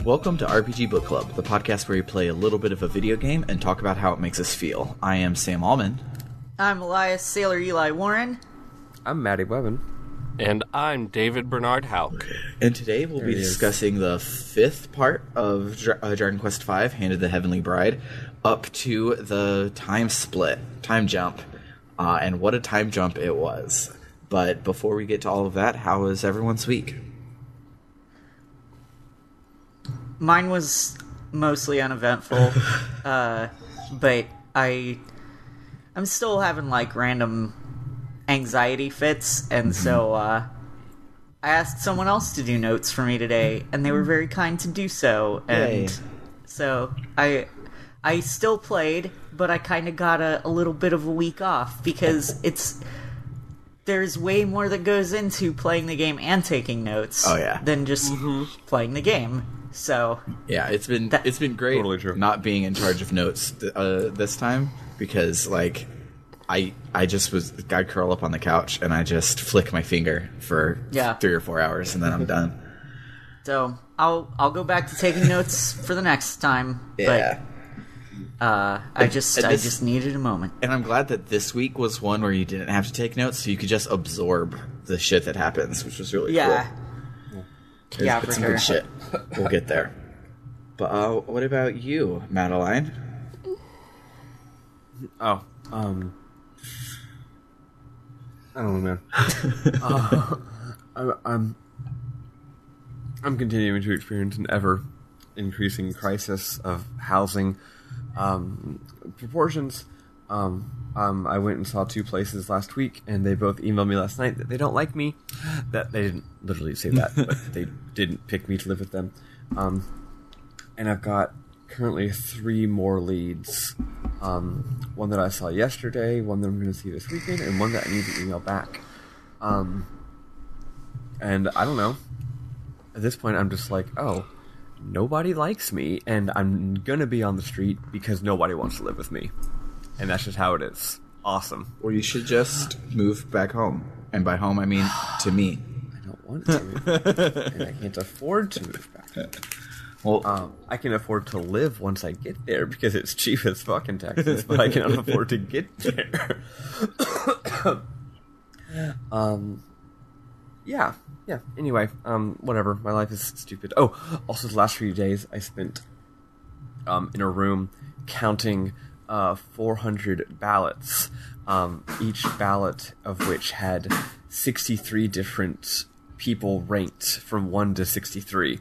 Welcome to RPG Book Club, the podcast where we play a little bit of a video game and talk about how it makes us feel. I am Sam Allman. I'm Elias Sailor Eli Warren. I'm Maddie Webben. And I'm David Bernard Hauk. And today we'll be discussing the fifth part of Dragon Quest V, Hand of the Heavenly Bride, up to the time jump, and what a time jump it was. But before we get to all of that, how was everyone's week? Mine was mostly uneventful, but I'm still having like random anxiety fits, and so I asked someone else to do notes for me today, and they were very kind to do so. And so I still played, but I kind of got a little bit of a week off because there's way more that goes into playing the game and taking notes than just playing the game. So yeah, it's been great totally not being in charge of notes this time, because like I'd curl up on the couch and I just flick my finger for 3 or 4 hours and then I'm done. So I'll go back to taking notes for the next time. Yeah. But I just needed a moment. And I'm glad that this week was one where you didn't have to take notes, so you could just absorb the shit that happens, which was really cool. Yeah, for some sure. good shit. We'll get there. But what about you, Madeline? Oh, I don't know, man. I'm continuing to experience an ever increasing crisis of housing proportions. I went and saw 2 places last week, and they both emailed me last night that they don't like me. That they didn't literally say that, but they didn't pick me to live with them. And I've got currently 3 more leads. One that I saw yesterday, one that I'm going to see this weekend, and one that I need to email back. And I don't know. At this point, I'm just like, oh, nobody likes me, and I'm going to be on the street because nobody wants to live with me. And that's just how it is. Awesome. Or you should just move back home. And by home, I mean to me. I don't want to. And I can't afford to move back home. Well, I can afford to live once I get there because it's cheap as fuck in Texas, but I cannot afford to get there. Yeah. Anyway, whatever. My life is stupid. Oh, also the last few days I spent in a room counting 400 ballots, each ballot of which had 63 different people ranked from 1 to 63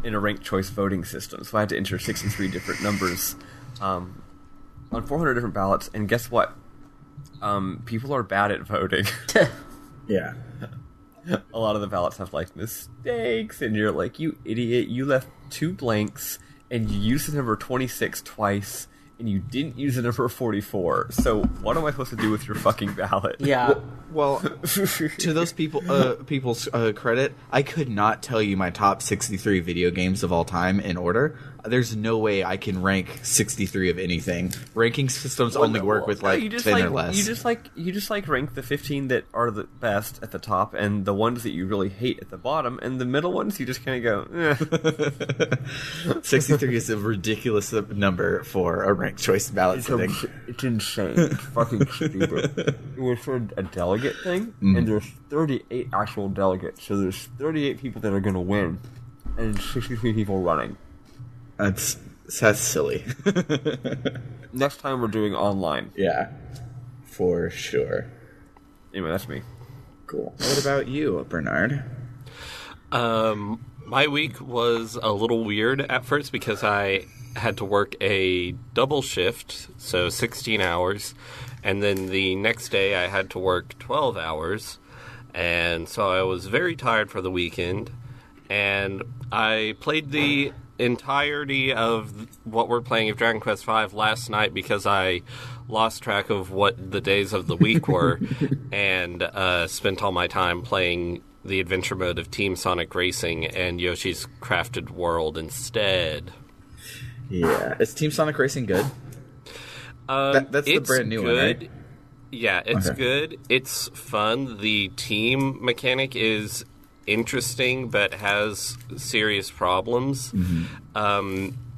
in a ranked choice voting system. So I had to enter 63 different numbers on 400 different ballots, and guess what? People are bad at voting. Yeah. A lot of the ballots have like mistakes, and you're like, you idiot, you left 2 blanks and you used the number 26 twice, and you didn't use the number 44. So what am I supposed to do with your fucking ballot? Yeah. Well, to those people's credit, I could not tell you my top 63 video games of all time in order. There's no way I can rank 63 of anything. Ranking systems only work with 10 or less. You just rank the 15 that are the best at the top, and the ones that you really hate at the bottom, and the middle ones you just kind of go, 63 is a ridiculous number for a ranked choice ballot setting. It's insane. It's fucking stupid. It was for a delegate thing, and there's 38 actual delegates, so there's 38 people that are going to win, and 63 people running. That's silly. Next time we're doing online. Yeah, for sure. Anyway, that's me. Cool. What about you, Bernard? My week was a little weird at first because I had to work a double shift, so 16 hours, and then the next day I had to work 12 hours, and so I was very tired for the weekend, and I played the entirety of what we're playing of Dragon Quest V last night because I lost track of what the days of the week were and spent all my time playing the adventure mode of Team Sonic Racing and Yoshi's Crafted World instead. Yeah. Is Team Sonic Racing good? That's the brand new one, right? Yeah, it's good. It's fun. The team mechanic is interesting but has serious problems.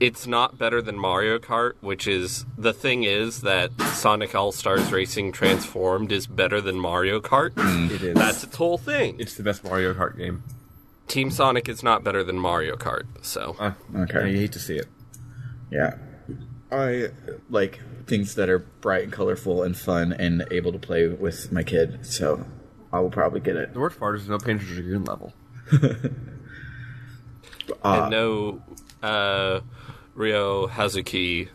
It's not better than Mario Kart, which is... The thing is that Sonic All-Stars Racing Transformed is better than Mario Kart. It is. That's its whole thing. It's the best Mario Kart game. Team Sonic is not better than Mario Kart, so... Okay. Yeah, you hate to see it. Yeah. I like things that are bright and colorful and fun and able to play with my kid, so I will probably get it. The worst part is no Painter Dragoon level. and no Ryo Hazuki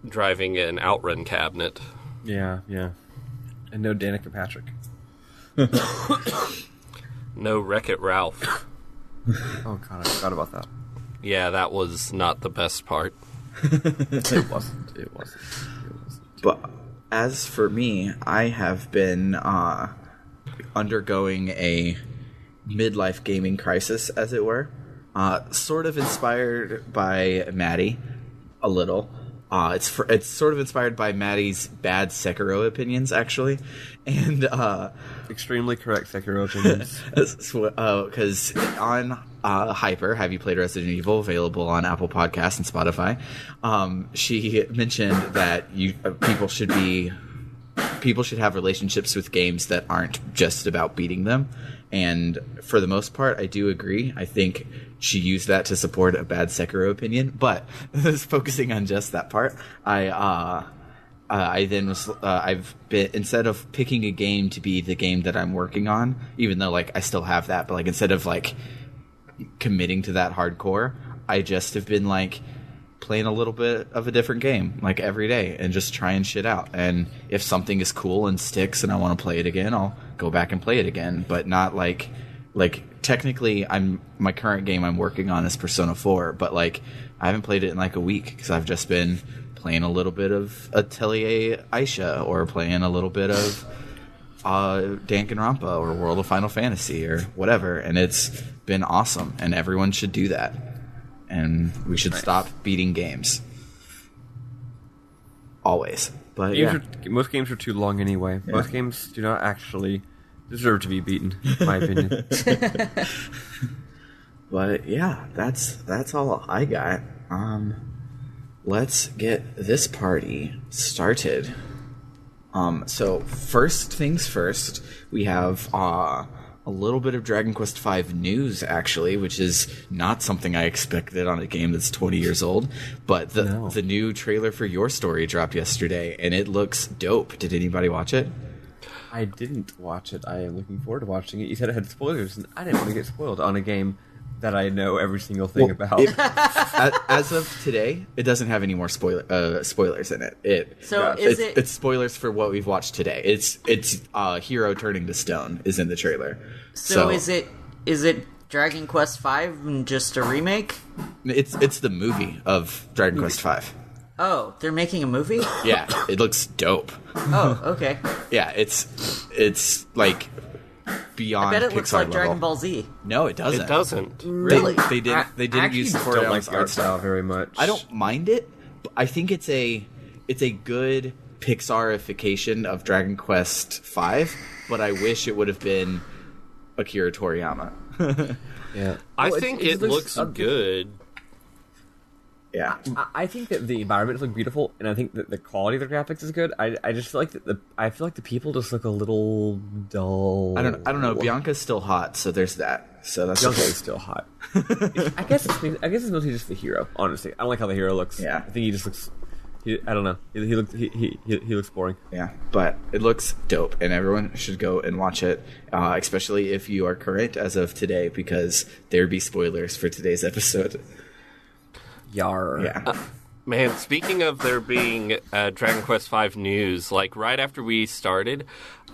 driving an Outrun cabinet. Yeah. And no Danica Patrick. No Wreck-It Ralph. Oh god, I forgot about that. Yeah, that was not the best part. It wasn't. But as for me, I have been undergoing a midlife gaming crisis, as it were. Sort of inspired by Maddie, a little. It's sort of inspired by Maddie's bad Sekiro opinions, actually, and Extremely correct Sekiro opinions. because on Hyper, Have You Played Resident Evil, available on Apple Podcasts and Spotify, she mentioned that people should have relationships with games that aren't just about beating them. And for the most part, I do agree. I think she used that to support a bad Sekiro opinion. But focusing on just that part, I then was I've been, instead of picking a game to be the game that I'm working on, even though like I still have that, but like instead of like committing to that hardcore, I just have been like playing a little bit of a different game like every day and just trying shit out. And if something is cool and sticks and I want to play it again, I'll go back and play it again, but not like technically my current game I'm working on is Persona 4, but like I haven't played it in like a week because I've just been playing a little bit of Atelier Aisha or playing a little bit of Danganronpa or World of Final Fantasy or whatever, and it's been awesome, and everyone should do that. And we should stop beating games. Always. But Most games are too long anyway. Yeah. Most games do not actually deserve to be beaten, in my opinion. But yeah, that's all I got. Let's get this party started. So first things first, we have a little bit of Dragon Quest V news, actually, which is not something I expected on a game that's 20 years old. But the new trailer for Your Story dropped yesterday, and it looks dope. Did anybody watch it? I didn't watch it. I am looking forward to watching it. You said it had spoilers, and I didn't want to get spoiled on a game that I know every single thing about. As of today, it doesn't have any more spoilers in it. It's spoilers for what we've watched today. It's Hero turning to stone is in the trailer. So is it Dragon Quest V and just a remake? It's the movie of Dragon Quest V. Oh, they're making a movie? Yeah, it looks dope. Oh, okay. Yeah, it's like beyond I bet it Pixar looks like level. Dragon Ball Z. No, it doesn't. It doesn't. Really? They didn't use the Toriel's art style very much. I don't mind it. But I think it's a good Pixarification of Dragon Quest V, but I wish it would have been Akira Toriyama. Yeah, I think it looks good. Yeah, I think that the environments look beautiful, and I think that the quality of the graphics is good. I just feel like the people just look a little dull. I don't know. Bianca's still hot, so there's that. So that's Bianca's still hot. I guess it's mostly just the hero. Honestly, I don't like how the hero looks. Yeah, I think he just looks. I don't know. He looks boring. Yeah, but it looks dope, and everyone should go and watch it, especially if you are current as of today, because there'd be spoilers for today's episode. Yar. Yeah. Man, speaking of there being Dragon Quest V news, like right after we started,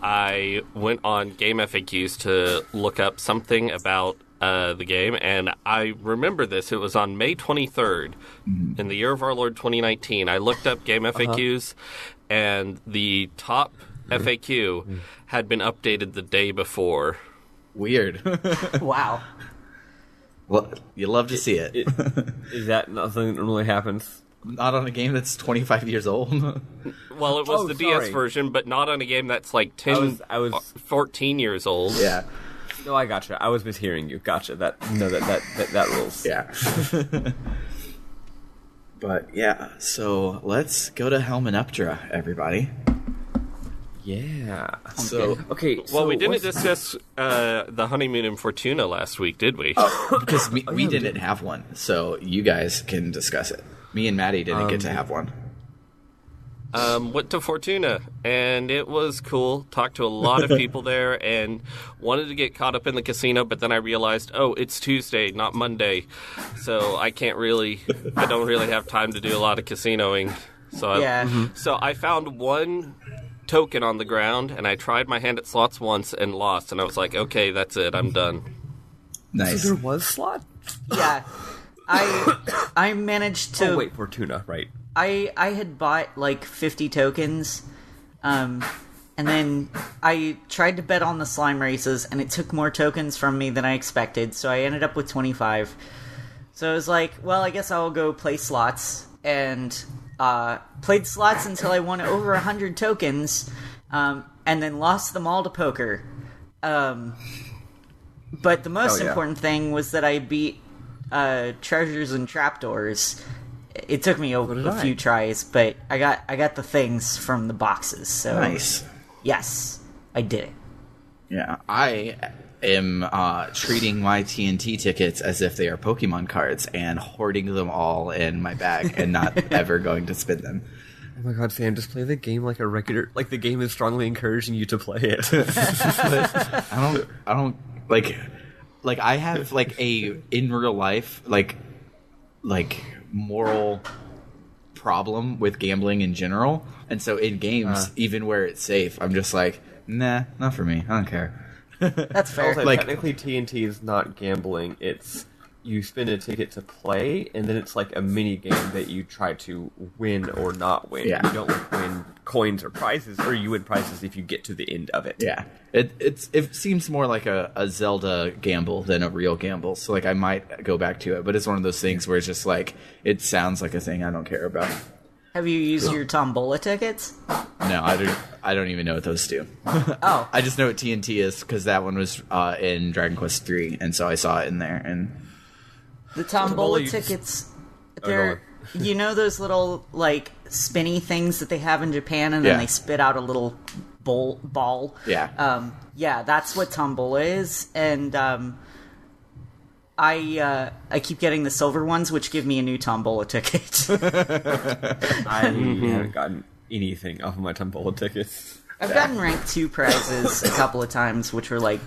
I went on Game FAQs to look up something about the game, and I remember this. It was on May 23rd, in the year of our Lord 2019. I looked up Game FAQs, and the top FAQ had been updated the day before. Weird. Wow. Well, you love to see it. Is that not something that normally happens? Not on a game that's 25 years old. Well, it was the DS version, but not on a game that's like 14 years old. Yeah. No, I gotcha. I was mishearing you. Gotcha. That rules. Yeah. But yeah, so let's go to Helmeneptera, everybody. Yeah. So Okay. Well, we didn't discuss the honeymoon in Fortuna last week, did we? because we didn't have one, so you guys can discuss it. Me and Maddie didn't get to have one. Went to Fortuna, and it was cool. Talked to a lot of people there, and wanted to get caught up in the casino, but then I realized, it's Tuesday, not Monday, so I don't really have time to do a lot of casinoing. So I found one token on the ground, and I tried my hand at slots once and lost, and I was like, okay, that's it, I'm done. Nice. So there was slot? Yeah. I managed to... Oh, wait, Fortuna, right. I had bought like 50 tokens, and then I tried to bet on the slime races, and it took more tokens from me than I expected, so I ended up with 25. So I was like, well, I guess I'll go play slots, and played slots until I won over 100 tokens, and then lost them all to poker. But the most important thing was that I beat treasures and trapdoors. It took me a few tries, but I got the things from the boxes. So Nice. Yes, I did it. Yeah, I am treating my TNT tickets as if they are Pokemon cards and hoarding them all in my bag and not ever going to spin them. Oh my god, Sam, just play the game like a regular... Like, the game is strongly encouraging you to play it. I don't like I have like a in real life like moral problem with gambling in general, and so in games, even where it's safe, I'm just like, nah, not for me. I don't care. That's fair. Also, Like- technically, TNT is not gambling. It's you spin a ticket to play, and then it's like a mini game that you try to win or not win. Yeah. You don't like win coins or prizes, or you win prizes if you get to the end of it. Yeah, it seems more like a Zelda gamble than a real gamble. So like I might go back to it, but it's one of those things where it's just like it sounds like a thing I don't care about. Have you used your Tombola tickets? No, I don't even know what those do. Oh, I just know what TNT is because that one was in Dragon Quest 3, and so I saw it in there. And the Tombola, Tombola you just- Oh, tickets. go They're you know those little like spinny things that they have in Japan, and then Yeah. they spit out a little ball. yeah, Yeah, that's what Tombola is, and I keep getting the silver ones, which give me a new Tombola ticket. I haven't gotten anything off of my Tombola tickets. I've gotten rank 2 prizes a couple of times, which were like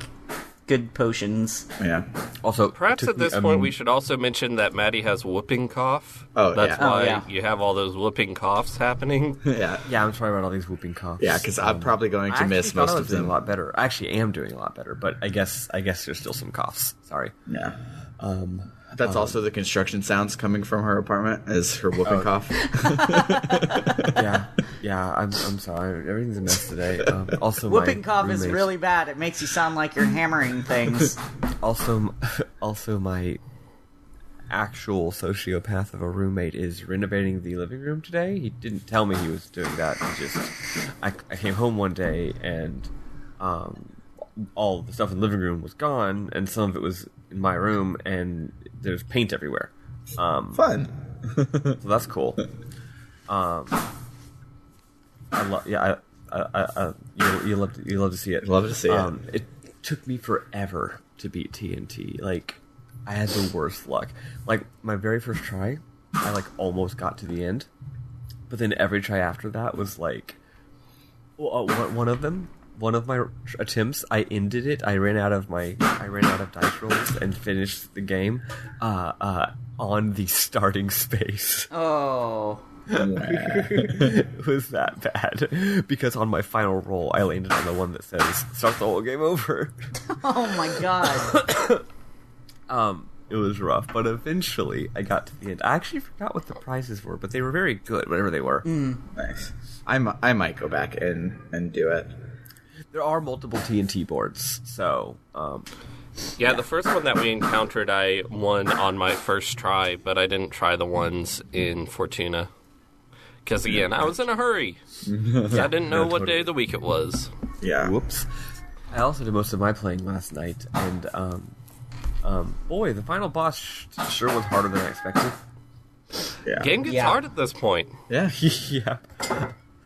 good potions. yeah. Also, Perhaps at this point we should also mention that Maddie has whooping cough. Oh, That's yeah. why yeah. you have all those whooping coughs happening. Yeah, Yeah, I'm sorry about all these whooping coughs. yeah, because I'm probably going to miss I most was of doing them. a lot better. I actually am doing a lot better, but I guess there's still some coughs. Sorry. Yeah. That's also the construction sounds coming from her apartment is her whooping cough. Yeah. I'm sorry. Everything's a mess today. Also, Whooping my cough is roommate- really bad. It makes you sound like you're hammering things. Also, my actual sociopath of a roommate is renovating the living room today. He didn't tell me he was doing that. I came home one day and all the stuff in the living room was gone, and some of it was in my room, and there's paint everywhere. Fun. So that's cool. You love to see it. Love to see it. It took me forever to beat TNT. Like, I had the worst luck. Like, my very first try, I like almost got to the end, but then every try after that was like, one of my attempts, I ended it. I ran out of dice rolls and finished the game on the starting space. Oh. It was that bad because on my final roll, I landed on the one that says "Start the whole game over." Oh my god. It was rough, but eventually I got to the end. I actually forgot what the prizes were, but they were very good, whatever they were. Nice. I might go back and do it. There are multiple TNT boards, so Yeah, the first one that we encountered, I won on my first try, but I didn't try the ones in Fortuna. Because, again, I was in a hurry. I didn't know what day of the week it was. Yeah. whoops. I also did most of my playing last night, and boy, the final boss sure was harder than I expected. Yeah. Game gets hard at this point. Yeah. Yeah.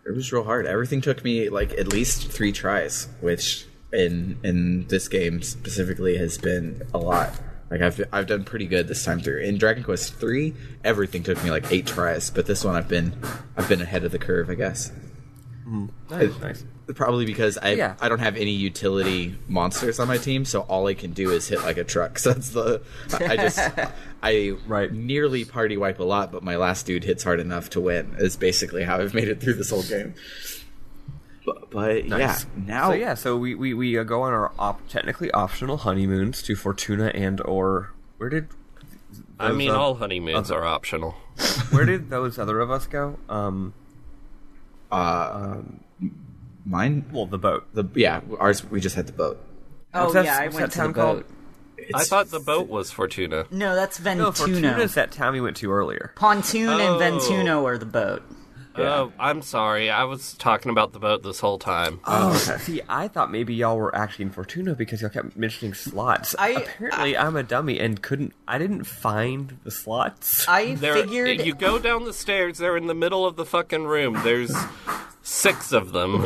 It was real hard. Everything took me like at least 3 tries, which in this game specifically has been a lot. Like I've done pretty good this time through. In Dragon Quest 3, everything took me like 8 tries, but this one I've been ahead of the curve, I guess. Nice. Probably because I don't have any utility monsters on my team, so all I can do is hit like a truck. So that's I nearly party wipe a lot, but my last dude hits hard enough to win. Is basically how I've made it through this whole game. But Nice. yeah, now So we go on our technically optional honeymoons to Fortuna or where did all honeymoons are optional. Where did those other of us go? mine. Well, the boat. Ours. We just had the boat. Oh What's that- yeah, I what's went that to the town called? boat. I thought the boat was Fortuna. No, that's Ventuno. No, Fortuna's that town we went to earlier. Pontoon and Oh. Ventuno are the boat. Oh, I'm sorry. I was talking about the boat this whole time. Oh, see, I thought maybe y'all were actually in Fortuna because y'all kept mentioning slots. Apparently, I'm a dummy and I didn't find the slots. I figured You go down the stairs, they're in the middle of the fucking room. There's 6 of them.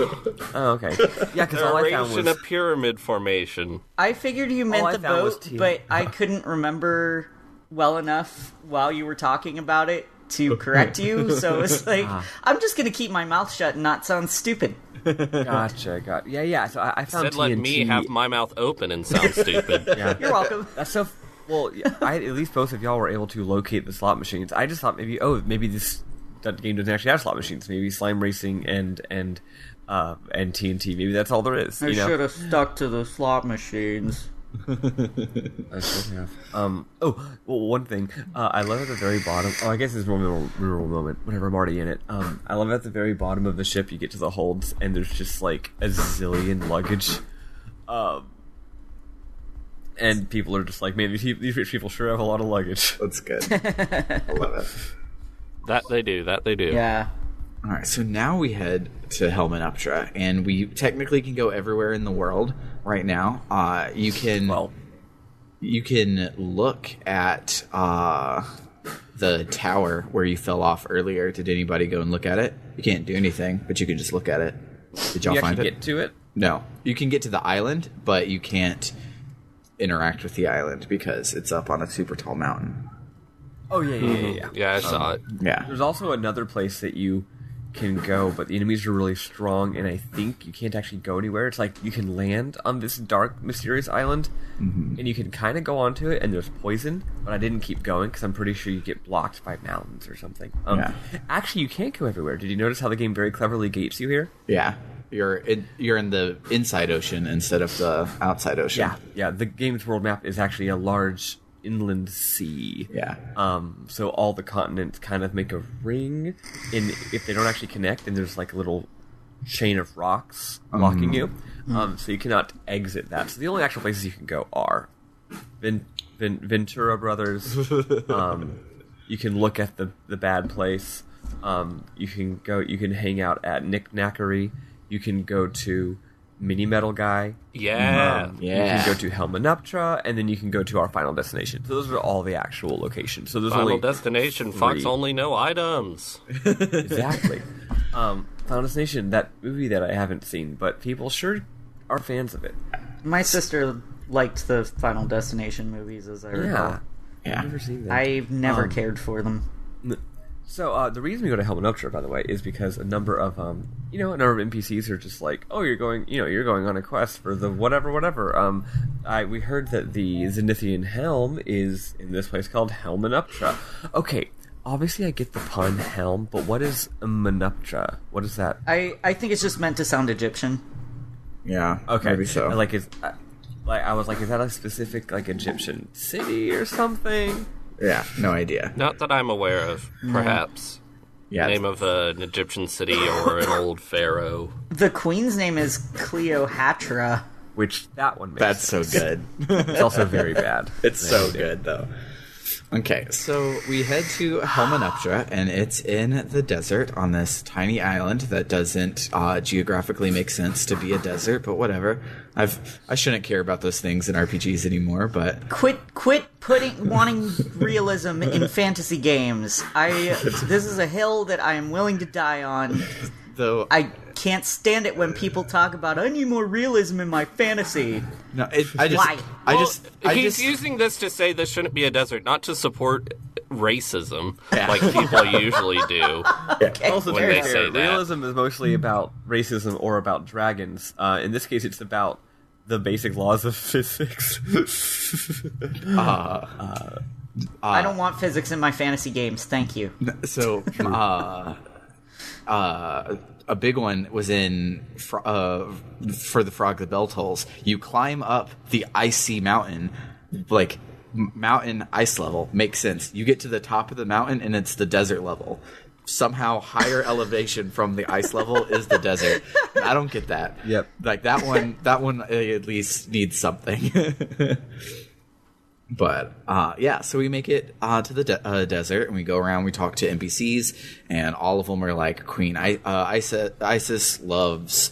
Oh, okay. Yeah, because They're all I found arranged in was... a pyramid formation. I figured you meant I the found was boat, tea. but I couldn't remember well enough while you were talking about it to correct you, so it's like, I'm just gonna keep my mouth shut and not sound stupid. Gotcha. Yeah. So I found Said TNT. let me have my mouth open and sound stupid. Yeah. You're welcome. That's so... Well, at least both of y'all were able to locate the slot machines. I just thought maybe that game doesn't actually have slot machines. Maybe Slime Racing and TNT. Maybe that's all there is. I should have stuck to the slot machines. I should have. One thing. I love at the very bottom. Oh, I guess it's a memorable moment. Whenever I'm already in it. I love at the very bottom of the ship, you get to the holds, and there's just like a zillion luggage. And people are just like, man, these rich people sure have a lot of luggage. That's good. I love it. That they do. Yeah. All right, so now we head to Helmenuptra, and we technically can go everywhere in the world right now. You can look at the tower where you fell off earlier. Did anybody go and look at it? You can't do anything, but you can just look at it. Did y'all find it? Get to it? No, you can get to the island, but you can't interact with the island because it's up on a super tall mountain. Oh yeah. Yeah, I saw it. Yeah. There's also another place that you can go, but the enemies are really strong, and I think you can't actually go anywhere. It's like you can land on this dark, mysterious island, and you can kind of go onto it, and there's poison, but I didn't keep going because I'm pretty sure you get blocked by mountains or something. Actually, you can't go everywhere. Did you notice how the game very cleverly gates you here? Yeah. You're in the inside ocean instead of the outside ocean. Yeah. The game's world map is actually a large inland sea. Yeah. So all the continents kind of make a ring, and if they don't actually connect, then there's like a little chain of rocks blocking you. So you cannot exit that. So the only actual places you can go are Ventura Brothers. You can look at the bad place. You can hang out at Nick Knackery. You can go to Mini Metal Guy. Yeah. You can go to Helmenuptra, and then you can go to our final destination. So those are all the actual locations. So there's Final only destination. 3. Fox only no items. Exactly. Final Destination, that movie that I haven't seen, but people sure are fans of it. My sister liked the Final Destination movies, as I recall. Yeah. I've never seen them. I've never cared for them. So the reason we go to Helmenuptra, by the way, is because a number of NPCs are just like, oh, you're going on a quest for the whatever. We heard that the Zenithian helm is in this place called Helmenuptra. Okay, obviously I get the pun helm, but what is Menuptra? What is that? I think it's just meant to sound Egyptian. Yeah. Okay, Maybe so. I was like, is that a specific like Egyptian city or something? Yeah. No idea. Not that I'm aware of. Perhaps. Yeah. Name of an Egyptian city or an old pharaoh. The queen's name is Cleopatra. Which that one makes That's sense. so good. It's also very bad. It's so good though. Okay, so we head to Helmanuptra, and it's in the desert on this tiny island that doesn't geographically make sense to be a desert, but whatever. I shouldn't care about those things in RPGs anymore, but Quit wanting realism in fantasy games. This is a hill that I am willing to die on. though I can't stand it when people talk about I need more realism in my fantasy. no, Why? He's using this to say this shouldn't be a desert, not to support racism like people usually do. Also, to When be they fair, say that. realism is mostly about racism or about dragons. In this case, it's about the basic laws of physics. I don't want physics in my fantasy games. Thank you. So, a big one was in for the Frog the Bell Tolls. You climb up the icy mountain, like mountain ice level. Makes sense. You get to the top of the mountain and it's the desert level. Somehow higher elevation from the ice level is the desert. I don't get that. Yep. Like that one at least needs something. But yeah, so we make it to the desert, and we go around. We talk to NPCs, and all of them are like, "Queen Isis loves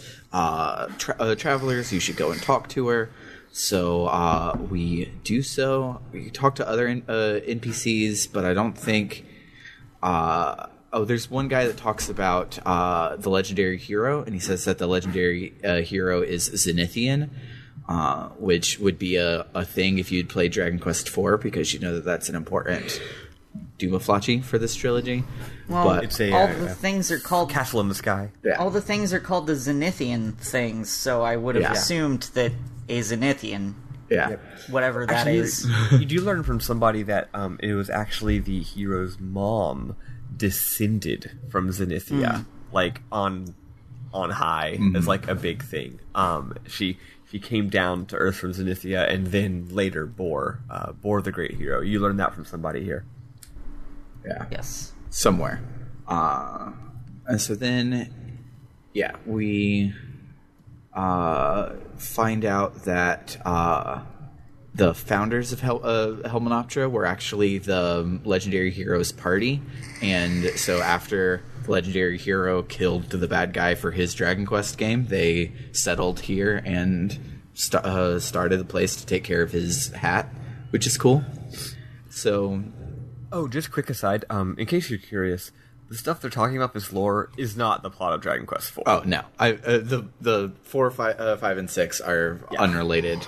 travelers. You should go and talk to her." So we do so. We talk to other NPCs, but I don't think. There's one guy that talks about the legendary hero, and he says that the legendary hero is Zenithian. Which would be a thing if you'd played Dragon Quest IV, because you know that's an important Doomaflachi for this trilogy. Well, but It's all the things are called castle in the sky. yeah. all the things are called the Zenithian things. So I would have Yeah. assumed that a Zenithian, Yeah. whatever that Actually, is. You do learn from somebody that it was actually the hero's mom descended from Zenithia, like on high as like a big thing. She came down to Earth from Zenithia and then later bore the great hero. You learn that from somebody here. Yeah. Yes. Somewhere. And so then, yeah, we find out that the founders of Helmanoptera were actually the legendary hero's party. And so after the legendary hero killed the bad guy for his Dragon Quest game, they settled here and started the place to take care of his hat, which is cool. So, Oh, just quick aside, in case you're curious, the stuff they're talking about, this lore, is not the plot of Dragon Quest IV. oh no, the 4, 5, and 6 are unrelated.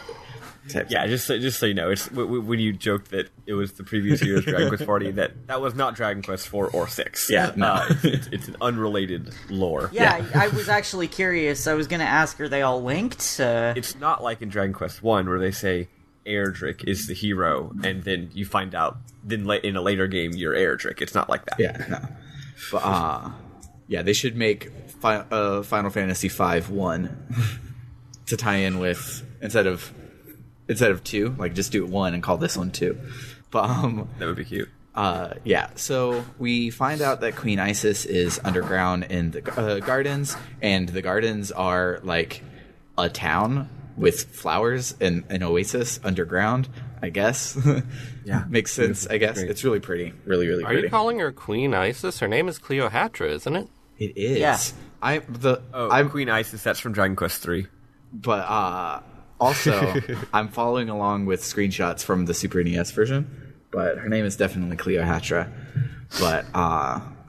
Yeah, just so you know, it's when you joked that it was the previous year's Dragon Quest 40, that was not Dragon Quest 4 or 6. Yeah, no. It's an unrelated lore. Yeah, I was actually curious. I was going to ask, are they all linked? It's not like in Dragon Quest 1 where they say Erdrick is the hero, and then you find out then in a later game you're Erdrick. It's not like that. Yeah, no. But yeah, they should make Final Fantasy V 1 to tie in with instead of 2, like just do it 1 and call this one 2. But That would be cute. yeah, so we find out that Queen Isis is underground in the gardens, and the gardens are like a town with flowers and an oasis underground, I guess. Yeah. Makes sense, I guess. Great. It's really pretty. Really, really Are pretty. you calling her Queen Isis? Her name is Cleopatra, isn't it? It is. Yeah. I'm Queen Isis, that's from Dragon Quest 3. But also, I'm following along with screenshots from the Super NES version, but her name is definitely Cleopatra. But,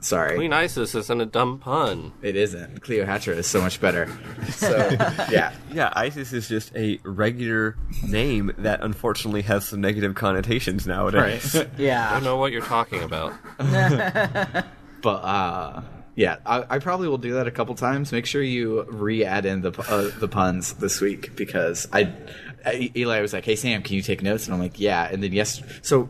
sorry. Queen Isis isn't a dumb pun. It isn't. Cleopatra is so much better. So, yeah. Yeah, Isis is just a regular name that unfortunately has some negative connotations nowadays. Right. I Yeah. don't know what you're talking about. But, yeah, I probably will do that a couple times. Make sure you re-add in the puns this week, because Eli was like, "Hey Sam, can you take notes?" And I'm like, "Yeah." And then so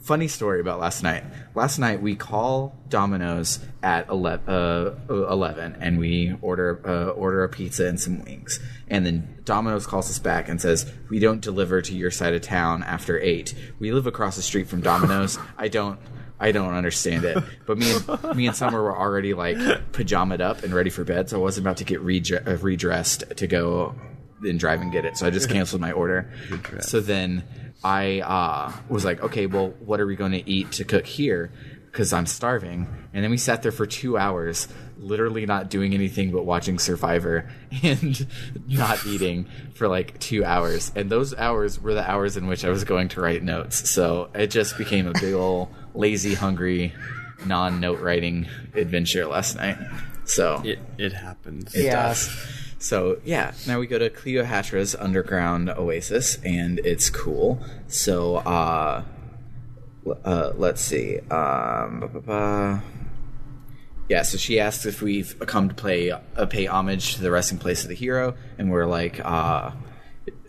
funny story about last night. Last night we call Domino's at 11, and we order a pizza and some wings. And then Domino's calls us back and says, "We don't deliver to your side of town after 8. We live across the street from Domino's. I don't understand it." But me and Summer were already like pajamaed up and ready for bed, so I wasn't about to get redressed to go then drive and get it. So I just canceled my order. So then I was like, okay, well, what are we going to eat to cook here? Because I'm starving. And then we sat there for 2 hours, literally not doing anything but watching Survivor and not eating for like 2 hours. And those hours were the hours in which I was going to write notes. So it just became a big ol' lazy, hungry, non-note writing adventure last night. So it happens. It does. So yeah, now we go to Cleopatra's underground oasis, and it's cool. So let's see. Yeah, so she asks if we've come to pay homage to the resting place of the hero, and we're like,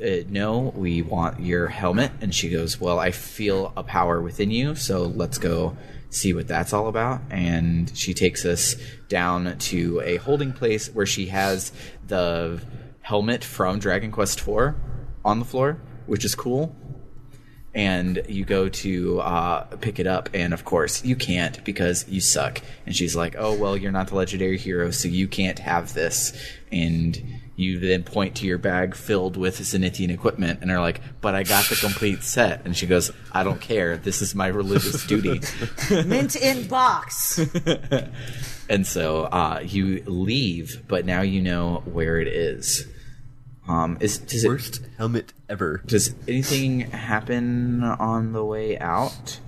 no, we want your helmet. And she goes, well, I feel a power within you, so let's go see what that's all about. And she takes us down to a holding place where she has the helmet from Dragon Quest IV on the floor, which is cool. And you go to pick it up, and of course you can't because you suck. And she's like, oh, well, you're not the legendary hero, so you can't have this. And you then point to your bag filled with Zenithian equipment and are like, but I got the complete set. And she goes, I don't care. This is my religious duty. Mint in box. And so you leave, but now you know where it is. Does Worst helmet ever. Does anything happen on the way out?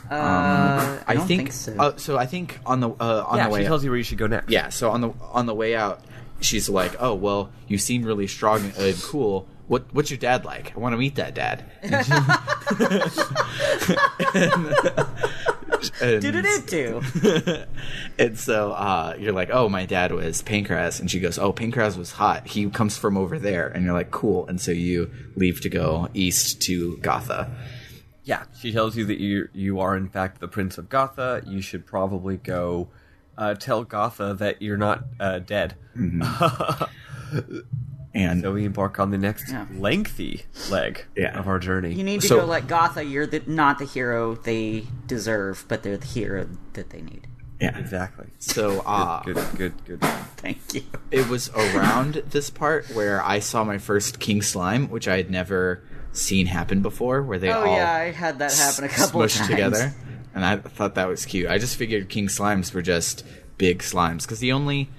I don't think so. So I think on the way she tells you where you should go next. Yeah, so on the way out, she's like, "Oh, well, you seem really strong and cool. What's your dad like? I want to meet that dad." And so you're like, oh, my dad was Pancras. And she goes, oh, Pancras was hot. He comes from over there. And you're like, cool. And so you leave to go east to Gotha. Yeah, she tells you that you are, in fact, the Prince of Gotha. You should probably go tell Gotha that you're not dead. Mm-hmm. And so we embark on the next lengthy leg of our journey. You need to go let Gotha, you're not the hero they deserve, but they're the hero that they need. Yeah, exactly. So, good. Thank you. It was around this part where I saw my first King Slime, which I had never seen happen before, where they all I had that happen a couple of smushed times together, and I thought that was cute. I just figured King Slimes were just big slimes, because the only...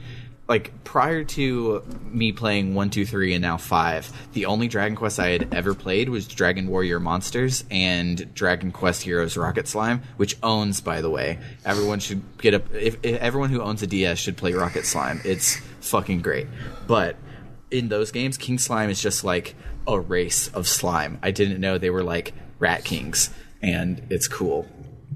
Like, prior to me playing 1, 2, 3, and now 5, the only Dragon Quest I had ever played was Dragon Warrior Monsters and Dragon Quest Heroes Rocket Slime, which owns, by the way. Everyone should get up... If everyone who owns a DS should play Rocket Slime. It's fucking great. But in those games, King Slime is just like a race of slime. I didn't know they were like Rat Kings, and it's cool.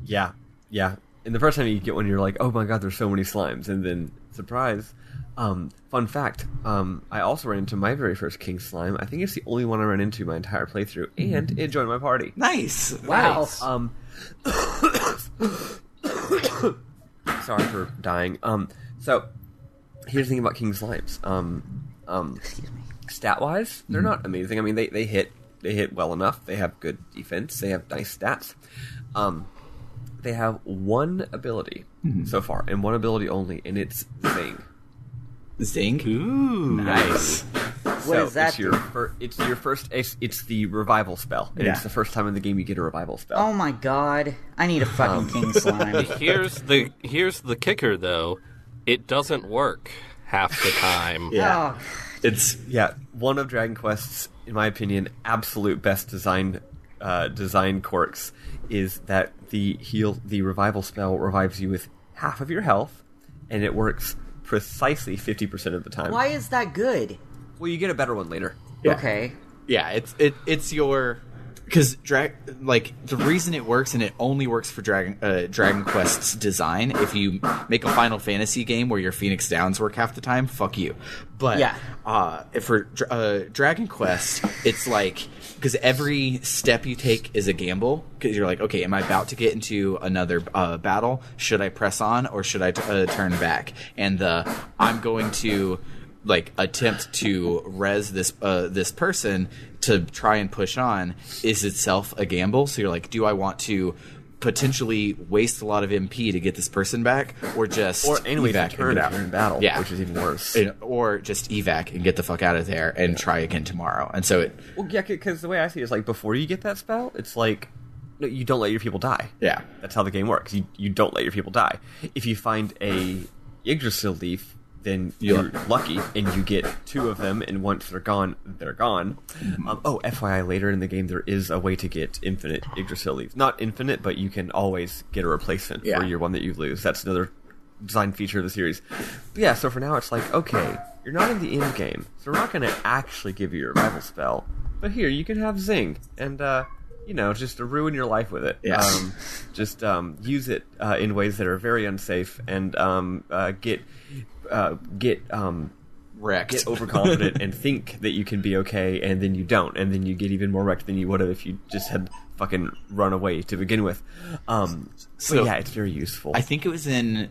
Yeah. And the first time you get one, you're like, oh my god, there's so many slimes. And then, surprise... fun fact, I also ran into my very first King Slime. I think it's the only one I ran into my entire playthrough, and it joined my party. Nice! Wow. Sorry for dying. So, here's the thing about King Slimes. Excuse me. Stat-wise, they're not amazing. I mean, they hit well enough. They have good defense. They have nice stats. They have one ability so far, and one ability only, and it's Zing. Zing? Ooh, nice. What is that? It's your first. It's the revival spell, and it's the first time in the game you get a revival spell. Oh my god! I need a fucking King Slime. Here's the kicker, though. It doesn't work half the time. Yeah, it's one of Dragon Quest's, in my opinion, absolute best design quirks is that the revival spell revives you with half of your health, and it works precisely 50% of the time. Why is that good? Well, you get a better one later. Yeah. Okay. Yeah, it's your... Because the reason it works, and it only works for Dragon Quest's design, if you make a Final Fantasy game where your Phoenix Downs work half the time, fuck you. But for Dragon Quest, it's like... Because every step you take is a gamble. Because you're like, okay, am I about to get into another battle? Should I press on, or should I turn back? And I'm going to attempt to res this person to try and push on is itself a gamble. So you're like, do I want to potentially waste a lot of MP to get this person back, or just anyway, evac turn and get if out. you're in battle, Yeah. which is even worse. Or just evac and get the fuck out of there and try again tomorrow. And so it, Well, yeah, because the way I see it is like before you get that spell, it's like no, you don't let your people die. yeah. That's how the game works. You don't let your people die. If you find a Yggdrasil leaf, then you're lucky, and you get 2 of them, and once they're gone, they're gone. FYI, later in the game, there is a way to get infinite Yggdrasil leaves. Not infinite, but you can always get a replacement for your one that you lose. That's another design feature of the series. But yeah, so for now, it's like, okay, you're not in the end game, so we're not going to actually give you a revival spell, but here, you can have Zing, and, just to ruin your life with it. Yes. Use it in ways that are very unsafe, and get Wrecked. get overconfident and think that you can be okay, and then you don't, and then you get even more wrecked than you would have if you just had fucking run away to begin with. So, but yeah, it's very useful. I think it was in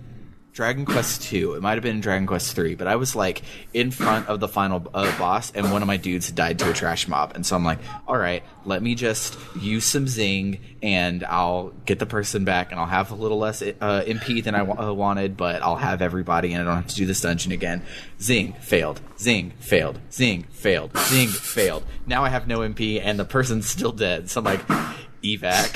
Dragon Quest II. It might have been in Dragon Quest III, but I was like in front of the final boss, and one of my dudes died to a trash mob, and so I'm like, all right, let me just use some Zing, and I'll get the person back, and I'll have a little less MP than I wanted, but I'll have everybody, and I don't have to do this dungeon again. Zing failed. Zing failed. Zing failed. Zing failed. Now I have no MP, and the person's still dead. So I'm like, evac.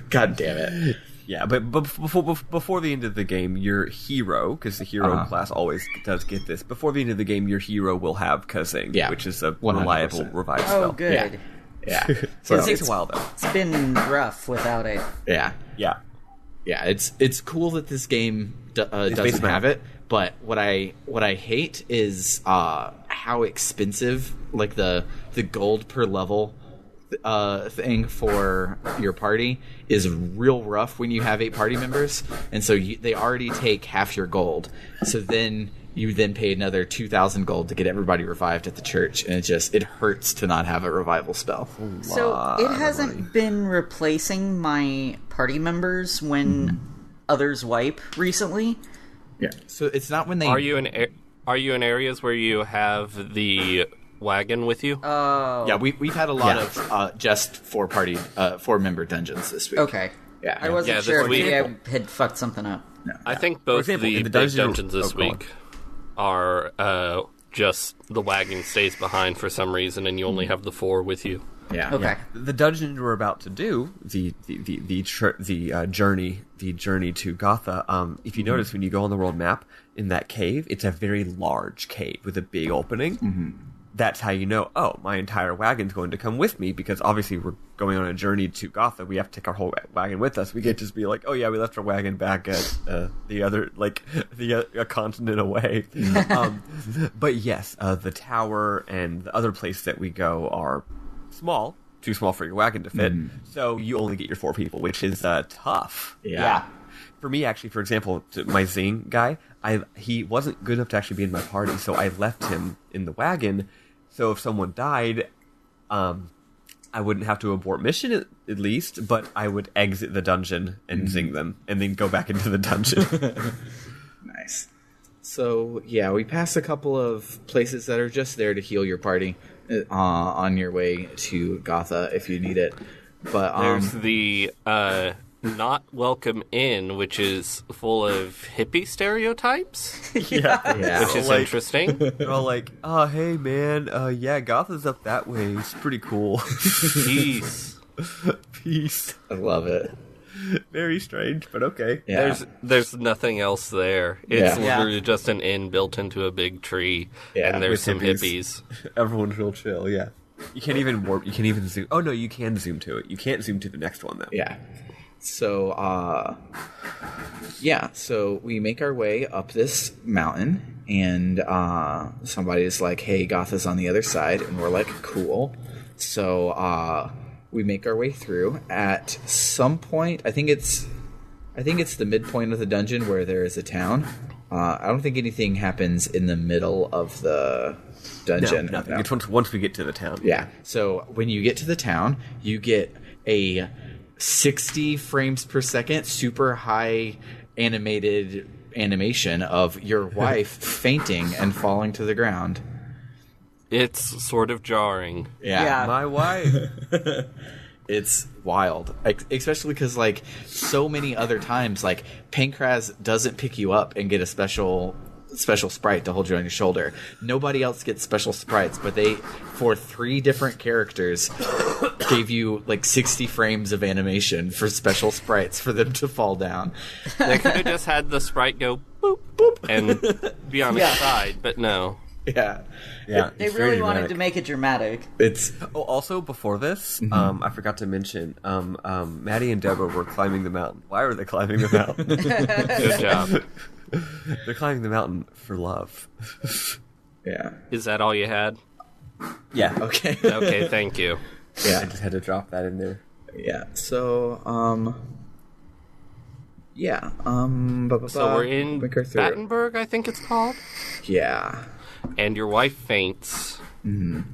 God damn it. Yeah, but before the end of the game, your hero, because the hero class always does get this, before the end of the game, your hero will have Kazing, which is a 100%. reliable revive spell. Oh, good. Yeah. So So it takes a while, though. It's been rough without it. yeah. Yeah. Yeah, it's cool that this game doesn't based on have it, but what I hate is how expensive, like the gold per level thing for your party is real rough when you have 8 party members, and so they already take half your gold. So then you pay another 2,000 gold to get everybody revived at the church, and it hurts to not have a revival spell. So it hasn't been replacing my party members when others wipe recently. Yeah. So it's not when they Are you in areas where you have the wagon with you? Oh. Yeah, we've had a lot of just 4-member dungeons this week. Okay. Yeah. I wasn't Yeah, this sure if week- maybe I had fucked something up. I think both example, the in the big dungeon- dungeons this go on. week are just the wagon stays behind for some reason, and you only have the 4 with you. Yeah. Okay. The dungeon we're about to do, the journey to Gotha. If you notice when you go on the world map in that cave, it's a very large cave with a big opening. That's how you know, oh, my entire wagon's going to come with me, because obviously we're going on a journey to Gotha. We have to take our whole wagon with us. We can't just be like, oh yeah, we left our wagon back at a continent away. But yes, the tower and the other place that we go are small, too small for your wagon to fit. So you only get your 4 people, which is tough. Yeah. For me, actually, for example, my Zing guy, he wasn't good enough to actually be in my party, so I left him in the wagon. So if someone died, I wouldn't have to abort mission at least, but I would exit the dungeon and Zing them, and then go back into the dungeon. Nice. So, yeah, we passed a couple of places that are just there to heal your party on your way to Gotha if you need it. But There's the not welcome inn, which is full of hippie stereotypes, yeah. which is Like- interesting. They're all like, oh, hey, man, yeah, Gotha's up that way. It's pretty cool. Peace. Peace. I love it. Very strange, but okay. Yeah. There's nothing else there. It's Yeah. literally just an inn built into a big tree, Yeah, and there's with some hippies. hippies. Everyone's real chill, yeah. You can't even warp. You can't even zoom. Oh, no, you can zoom to it. You can't zoom to the next one, though. Yeah. So, so we make our way up this mountain, and somebody's like, hey, Gotha's on the other side, and we're like, cool. So, we make our way through. At some point, I think it's the midpoint of the dungeon where there is a town. I don't think anything happens in the middle of the dungeon. No, nothing. No. It's once we get to the town. Yeah. So when you get to the town, you get a 60 frames per second, super high animated animation of your wife fainting and falling to the ground. It's sort of jarring. Yeah. Yeah. My wife. It's wild, especially because like so many other times, like Pankraz doesn't pick you up and get a special sprite to hold you on your shoulder. Nobody else gets special sprites, but they, for 3 different characters, gave you like 60 frames of animation for special sprites for them to fall down. They could have just had the sprite go boop boop and be on its side, but no. Yeah. They really wanted to make it dramatic. It's also before this, I forgot to mention, Maddie and Deborah were climbing the mountain. Why were they climbing the mountain? Good job. They're climbing the mountain for love. yeah. Is that all you had? Yeah. Okay. Okay, thank you. I Yeah. just had to drop that in there. Yeah. So yeah. So we're in make her through. Battenberg, I think it's called. Yeah. And your wife faints. And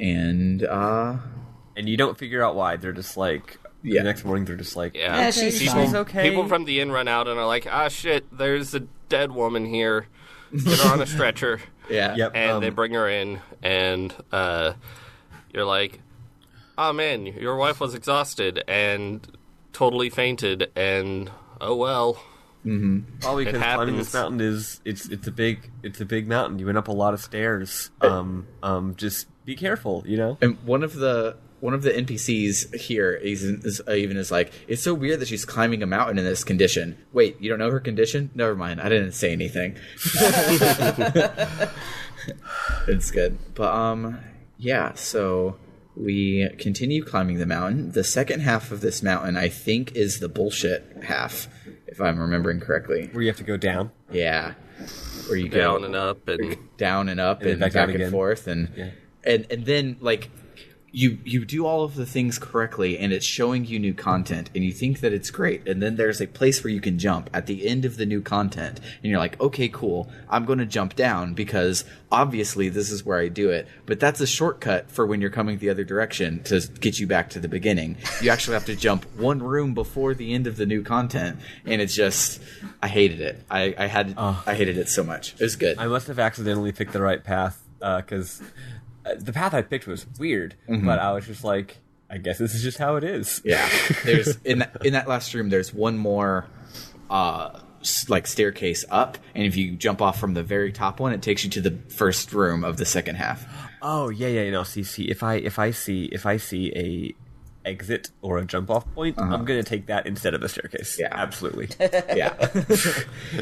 And you don't figure out why. They're just like, Yeah. the next morning they're just like, Yeah, she's people, fine. okay. people from the inn run out and are like, ah, shit, there's a dead woman here. Get her on a stretcher. yeah. Yep. And they bring her in, and you're like, oh man, your wife was exhausted and totally fainted, and oh well. Probably because climbing this happens. mountain is it's a big mountain. You went up a lot of stairs. Just be careful, you know. And one of the NPCs here is like, it's so weird that she's climbing a mountain in this condition. Wait, you don't know her condition? Never mind, I didn't say anything. It's good. But yeah, so we continue climbing the mountain. The second half of this mountain, I think, is the bullshit half, if I'm remembering correctly. Where you have to go down. Yeah. Where you Down go and up, and down and up And and back back down and again. forth, and then like you do all of the things correctly, and it's showing you new content, and you think that it's great, and then there's a place where you can jump at the end of the new content, and you're like, okay, cool, I'm going to jump down because obviously this is where I do it, but that's a shortcut for when you're coming the other direction to get you back to the beginning. You actually have to jump one room before the end of the new content, and it's just, I hated it. I hated it so much. It was good. I must have accidentally picked the right path because the path I picked was weird, but I was just like, I guess this is just how it is. Yeah, there's in that last room. There's one more like staircase up, and if you jump off from the very top one, it takes you to the first room of the second half. Oh yeah. No, see, if I see a exit or a jump off point, I'm gonna take that instead of a staircase. Yeah. Absolutely. Yeah,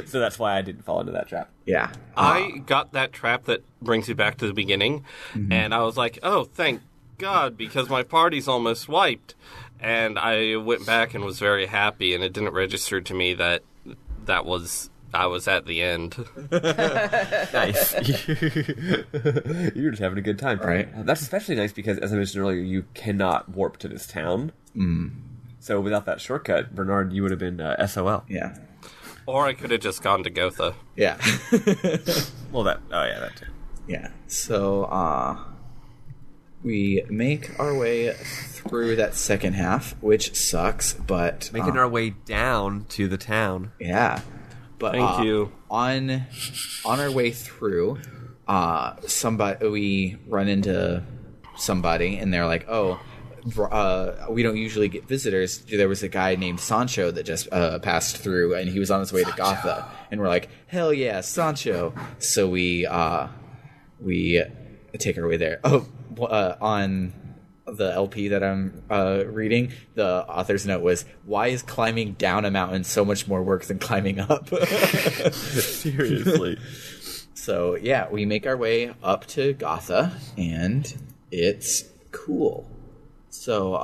So that's why I didn't fall into that trap. yeah. I got that trap that brings you back to the beginning, and I was like, oh, thank God, because my party's almost wiped. And I went back and was very happy, and it didn't register to me that I was at the end. Nice. You were just having a good time. Right. That's especially nice because, as I mentioned earlier, you cannot warp to this town. So without that shortcut, Bernard, you would have been SOL. Yeah, Or I could have just gone to Gotha. yeah, Well, that too. yeah. So we make our way through that second half, which sucks, but Making our way down to the town. yeah. But Thank you. On our way through, we run into somebody, and they're like, "Oh, we don't usually get visitors." There was a guy named Sancho that just passed through, and he was on his way to Gotha, and we're like, "Hell yeah, Sancho!" So we take our way there. Oh, on the LP that I'm reading, the author's note was, why is climbing down a mountain so much more work than climbing up? Seriously. So yeah, we make our way up to Gotha, and it's cool. So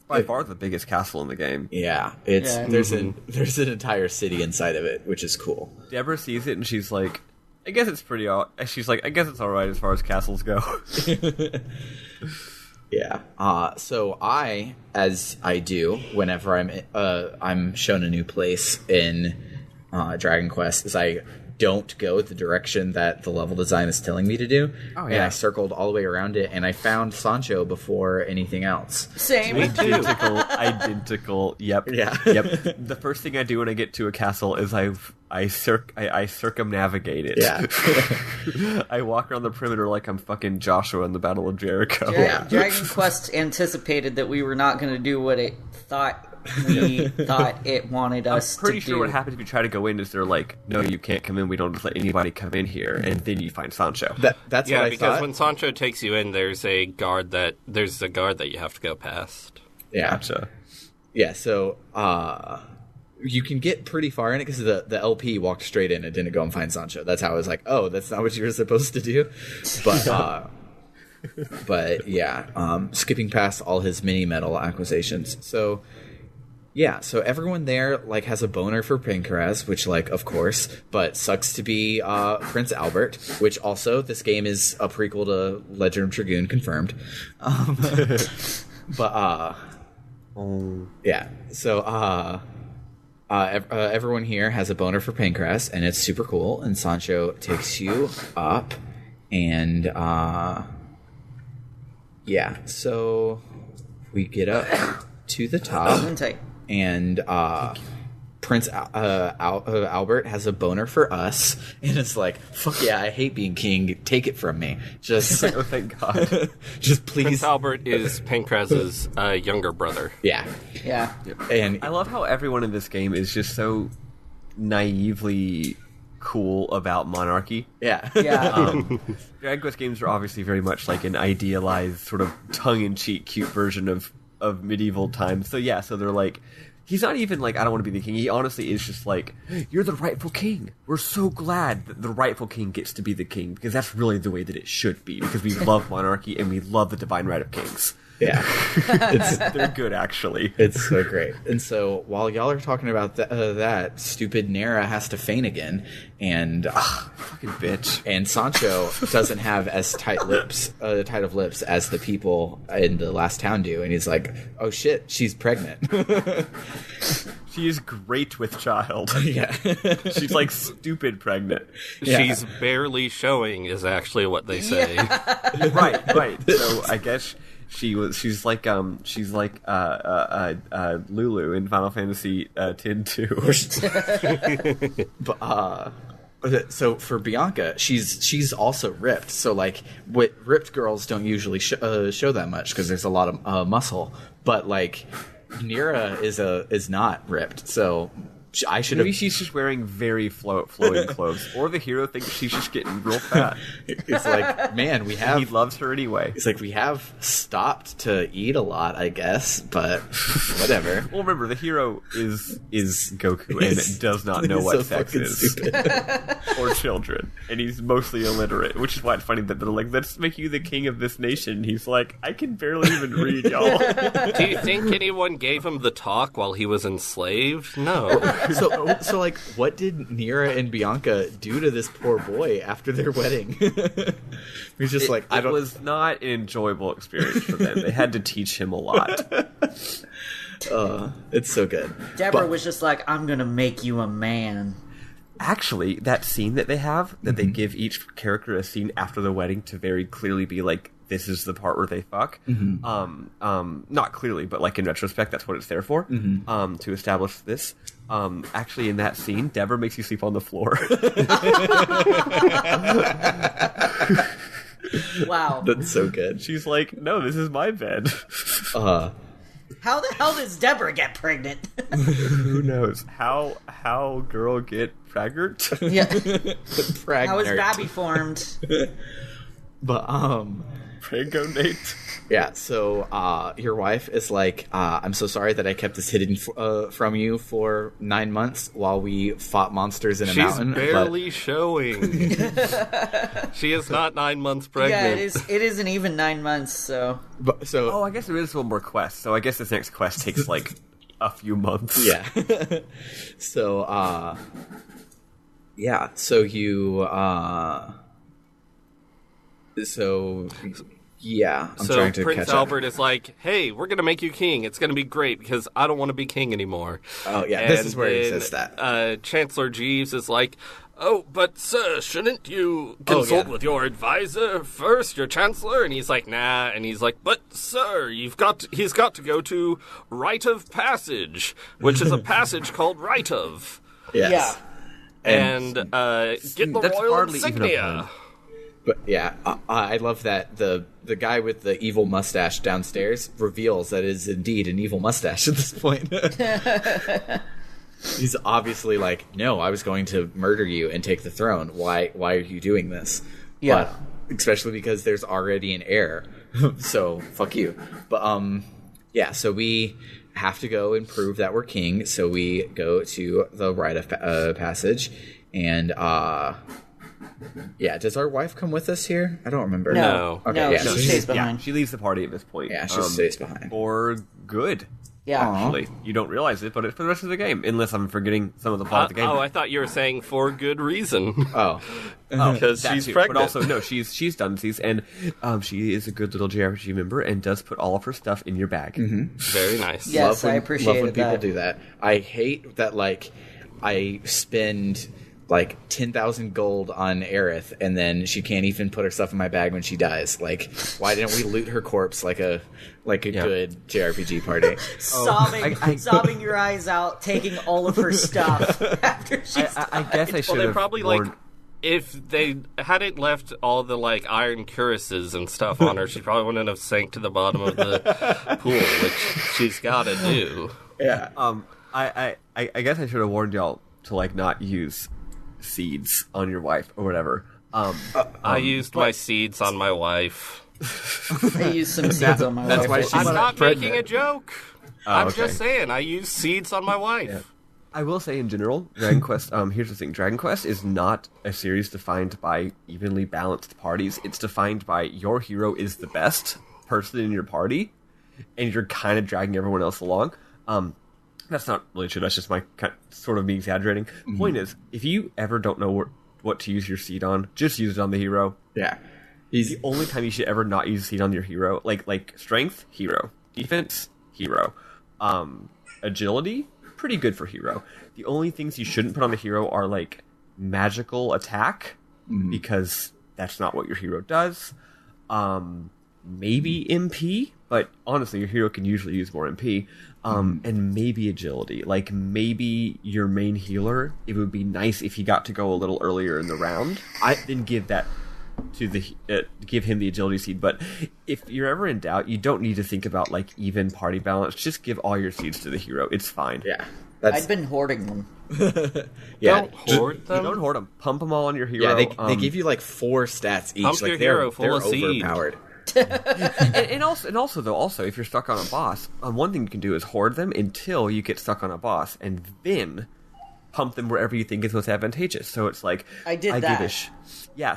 By far the biggest castle in the game. yeah, it's Yeah. there's an entire city inside of it, which is cool. Deborah sees it and she's like, I guess it's she's like, I guess it's alright as far as castles go. Yeah. So I, as I do whenever I'm shown a new place in Dragon Quest, is I don't go the direction that the level design is telling me to do. Oh, And yeah. I circled all the way around it, and I found Sancho before anything else. Same. Identical. Yep. Yeah. Yep. The first thing I do when I get to a castle is I circumnavigate it. Yeah. I walk around the perimeter like I'm fucking Joshua in the Battle of Jericho. Yeah. Dragon Quest anticipated that we were not going to do what it thought we thought it wanted us to do. Pretty sure what happens if you try to go in is they're like, no, you can't come in. We don't just let anybody come in here, and then you find Sancho. That's Yeah, what I because thought. when Sancho takes you in, there's a guard that you have to go past. Yeah. Gotcha. Yeah, so you can get pretty far in it because the LP walked straight in and didn't go and find Sancho. That's how I was like, oh, that's not what you were supposed to do. But yeah, skipping past all his mini metal acquisitions. So yeah, so everyone there like has a boner for Pancras, which like of course, but sucks to be Prince Albert, which also this game is a prequel to Legend of Dragoon, confirmed. Yeah, so everyone here has a boner for Pancras, and it's super cool. And Sancho takes you up, and yeah, so we get up to the top, and Prince Albert has a boner for us, and it's like, fuck yeah, I hate being king. Take it from me. Just Oh, thank God. just please. Prince Albert is Pancraz's younger brother. Yeah, Yeah. and I love how everyone in this game is just so naively cool about monarchy. yeah, Yeah. Dragon Quest games are obviously very much like an idealized, sort of tongue-in-cheek, cute version of medieval times. So yeah, so they're like, he's not even like, I don't want to be the king. He honestly is just like, you're the rightful king. We're so glad that the rightful king gets to be the king, because that's really the way that it should be, because we love monarchy and we love the divine right of kings. yeah. They're good, actually. It's so great. And so while y'all are talking about that, stupid Nera has to feign again, and Fucking bitch. and Sancho doesn't have as tight of lips as the people in the last town do, and he's like, "Oh shit, she's pregnant." She is great with child. Yeah, She's like stupid pregnant. Yeah. She's barely showing, is actually what they say. Right. So I guess she's like Lulu in Final Fantasy X-2. but so for Bianca, she's also ripped. So like, what ripped girls don't usually show that much because there's a lot of muscle. But like, Nera is not ripped. So I should have. Maybe she's just wearing very flowing clothes, or the hero thinks she's just getting real fat. It's like, man, we have. He loves her anyway. It's like we have stopped to eat a lot, I guess, but whatever. Well, remember, the hero is Goku, and it does not know what so sex fucking is. stupid. Or children, and he's mostly illiterate, which is why it's funny that they're like, let's make you the king of this nation. He's like, I can barely even read, y'all. Do you think anyone gave him the talk while he was enslaved? No. So like, what did Nera and Bianca do to this poor boy after their wedding? He's just like, I don't. It was not an enjoyable experience for them. They had to teach him a lot. It's so good. Deborah But- was just like, I'm gonna make you a man. Actually, that scene that they have, that they give each character a scene after the wedding to very clearly be like, this is the part where they fuck. Not clearly, but like in retrospect, that's what it's there for. To establish this. Actually, in that scene, Deborah makes you sleep on the floor. Wow. That's so good. She's like, no, this is my bed. How the hell does Deborah get pregnant? Who knows? How girl get pregnant? Yeah. Pregnant. How is Babby formed? But Pregnate. yeah. So your wife is like, I'm so sorry that I kept this hidden from you for 9 months while we fought monsters in a She's mountain. barely showing. She is not 9 months pregnant. Yeah, it isn't even 9 months, so. So Oh, I guess there is one more quest. So I guess this next quest takes like a few months. yeah. So yeah. So you So yeah, I'm So trying to Prince catch Albert up. is like, hey, we're going to make you king. It's going to be great because I don't want to be king anymore. Oh yeah, this And is where he then, says that. Chancellor Jeeves is like, oh, but sir, shouldn't you consult with your advisor first, your chancellor? And he's like, nah. And he's like, but sir, he's got to go to Rite of Passage, which is a passage called Rite of. Yes. Yeah. And get the royal insignia. But yeah, I love that the guy with the evil mustache downstairs reveals that it is indeed an evil mustache at this point. He's obviously like, no, I was going to murder you and take the throne. Why are you doing this? Yeah. But, especially because there's already an heir. So, fuck you. But, yeah, so we have to go and prove that we're king. So we go to the Rite of Passage. And, yeah, does our wife come with us here? I don't remember. No. Okay, No, yeah, she stays behind. Yeah, she leaves the party at this point. Yeah, she stays behind. For good. Yeah. Actually, you don't realize it, but it's for the rest of the game, unless I'm forgetting some of the plot of the game. Oh, I thought you were saying for good reason. Oh. Because That she's too. pregnant. But also, no, she's done these, and she is a good little JRPG member and does put all of her stuff in your bag. Mm-hmm. Very nice. Yes, I love appreciated when people that. do that. I hate that, like, I spend like 10,000 gold on Aerith, and then she can't even put her stuff in my bag when she dies. Like, why didn't we loot her corpse like a good JRPG party? Sobbing your eyes out, taking all of her stuff after she's I guess I should Well, they have probably warned- if they hadn't left all the like iron cuirasses and stuff on her, she probably wouldn't have sank to the bottom of the pool, which she's got to do. Yeah. I guess I should have warned y'all to like not use seeds on your wife or whatever. I used my seeds on my wife. I used some seeds on my That's wife. why she's I'm not pregnant. making a joke. I'm okay. just saying, I used seeds on my wife. I will say in general, Dragon Quest, here's the thing, Dragon Quest is not a series defined by evenly balanced parties. It's defined by your hero is the best person in your party, and you're kind of dragging everyone else along. That's not really true, that's just my sort of me exaggerating. Point is, if you ever don't know what to use your seed on, just use it on the hero. Yeah. The only time you should ever not use seed on your hero, like strength, hero. Defense, hero. Agility, pretty good for hero. The only things you shouldn't put on the hero are like magical attack, because that's not what your hero does. Maybe MP, but honestly, your hero can usually use more MP. And maybe agility. Like maybe your main healer, it would be nice if he got to go a little earlier in the round. Then give that to give him the agility seed. But if you're ever in doubt, you don't need to think about like even party balance. Just give all your seeds to the hero. It's fine. Yeah. I've been hoarding them. Yeah. Don't hoard them. Don't hoard them. Pump them all on your hero. Yeah, they give you like 4 stats each. Pump like your they're hero full of seed. overpowered. and also, if you're stuck on a boss, one thing you can do is hoard them until you get stuck on a boss, and then pump them wherever you think is most advantageous. So it's like I did that.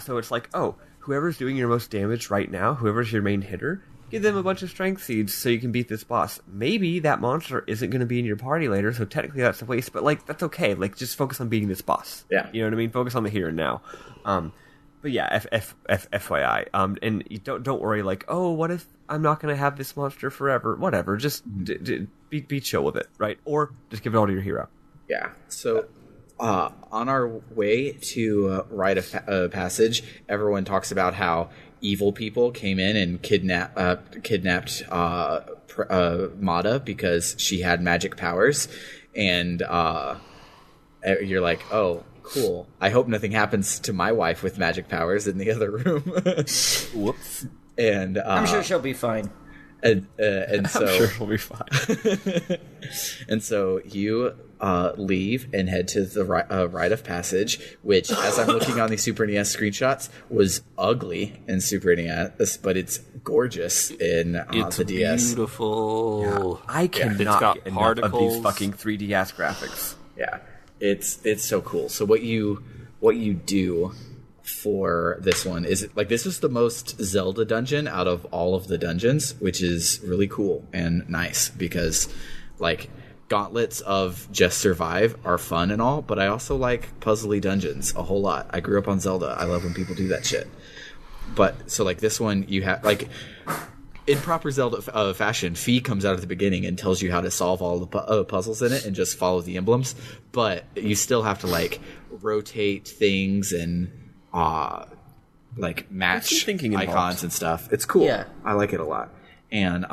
So it's like, oh, whoever's doing your most damage right now, whoever's your main hitter, give them a bunch of strength seeds so you can beat this boss. Maybe that monster isn't going to be in your party later, so technically that's a waste. But like that's okay. Like just focus on beating this boss. Yeah. You know what I mean? Focus on the here and now. But yeah, FYI, and you don't worry. Like, oh, what if I'm not going to have this monster forever? Whatever, just be chill with it, right? Or just give it all to your hero. Yeah. So, on our way to Rite of Passage, everyone talks about how evil people came in and kidnapped Mata because she had magic powers, and you're like, oh. Cool. I hope nothing happens to my wife with magic powers in the other room. Whoops. And I'm sure she'll be fine. And so I'm sure she'll be fine. and so you leave and head to the Rite of Passage, which, as I'm looking on the Super NES screenshots, was ugly in Super NES, but it's gorgeous in It's the DS. beautiful. I cannot It's got get enough particles. of these fucking 3DS graphics. Yeah, it's so cool. So what you do for this one is like this is the most Zelda dungeon out of all of the dungeons, which is really cool and nice because like gauntlets of just survive are fun and all, but I also like puzzly dungeons a whole lot. I grew up on Zelda. I love when people do that shit. But so like this one, you have like in proper Zelda fashion, Fee comes out at the beginning and tells you how to solve all the puzzles in it and just follow the emblems. But you still have to like rotate things and like match icons and stuff. It's cool. Yeah. I like it a lot. And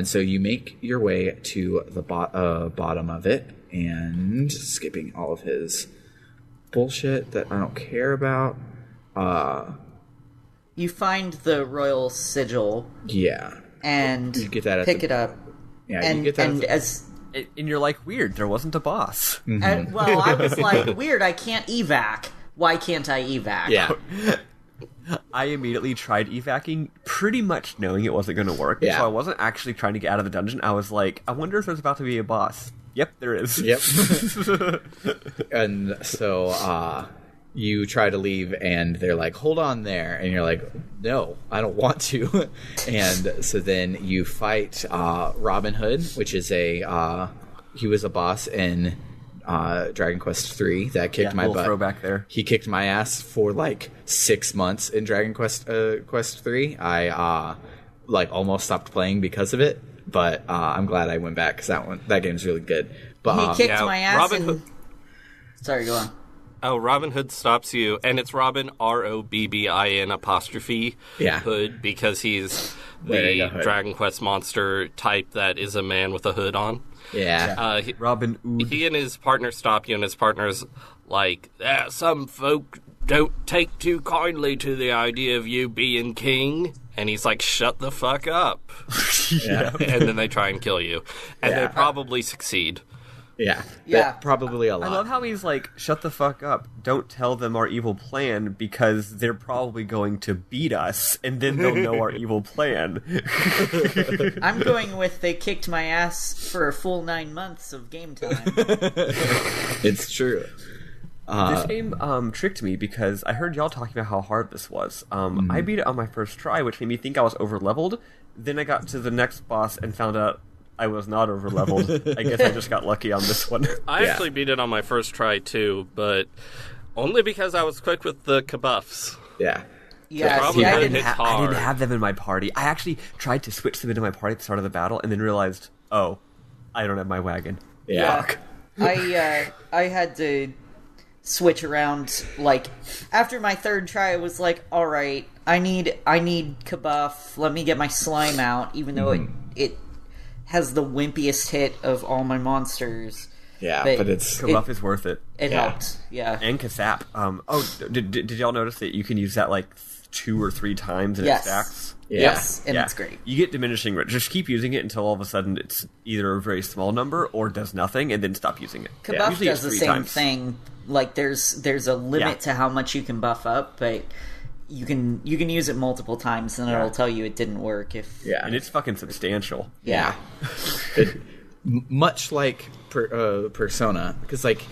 so you make your way to the bottom of it, and skipping all of his bullshit that I don't care about. You find the royal sigil. Yeah. And you get that pick it up. Yeah, and, you get that. And you're like, weird, there wasn't a boss. Mm-hmm. Well, I was like, weird, I can't evac. Why can't I evac? Yeah. I immediately tried evacing, pretty much knowing it wasn't going to work. Yeah. So I wasn't actually trying to get out of the dungeon. I was like, I wonder if there's about to be a boss. Yep, there is. Yep. And so you try to leave, and they're like, hold on there. And you're like, no, I don't want to. And so then you fight Robin Hood, which is he was a boss in Dragon Quest 3 that kicked my butt. Throwback there. He kicked my ass for like 6 months in Dragon Quest 3. I like almost stopped playing because of it, but I'm glad I went back because that game's really good. But he kicked my ass. Robin Hood. Sorry, go on. Oh, Robin Hood stops you, and it's Robin ROBBIN apostrophe Hood, because he's the Dragon Quest monster type that is a man with a hood on. Yeah. Robin Hood. He and his partner stop you, and his partner's like, some folk don't take too kindly to the idea of you being king. And he's like, shut the fuck up. Yeah. And then they try and kill you. And they probably succeed. Yeah. Yeah. Probably a lot. I love how he's like, shut the fuck up. Don't tell them our evil plan, because they're probably going to beat us, and then they'll know our evil plan. I'm going with they kicked my ass for a full 9 months of game time. It's true. This game tricked me, because I heard y'all talking about how hard this was. I beat it on my first try, which made me think I was over-leveled. Then I got to the next boss and found out I was not over-leveled. I guess I just got lucky on this one. I actually beat it on my first try, too, but only because I was quick with the kabuffs. Yeah. Yeah, Probably I hit didn't hard. I didn't have them in my party. I actually tried to switch them into my party at the start of the battle, and then realized, oh, I don't have my wagon. Yeah. I had to switch around. Like, after my third try, I was like, all right, I need kabuff. Let me get my slime out, even though it has the wimpiest hit of all my monsters. Yeah, but it's... Kabuff is worth it. It helped, yeah. And Kasap. Did y'all notice that you can use that like 2 or 3 times and it stacks? Yeah. Yes, and it's great. You get diminishing returns. Just keep using it until all of a sudden it's either a very small number or does nothing, and then stop using it. Kabuff does the same thing. Like, there's a limit to how much you can buff up, but you can use it multiple times, and it'll tell you it didn't work. And it's fucking substantial. Yeah. Much like Persona, because like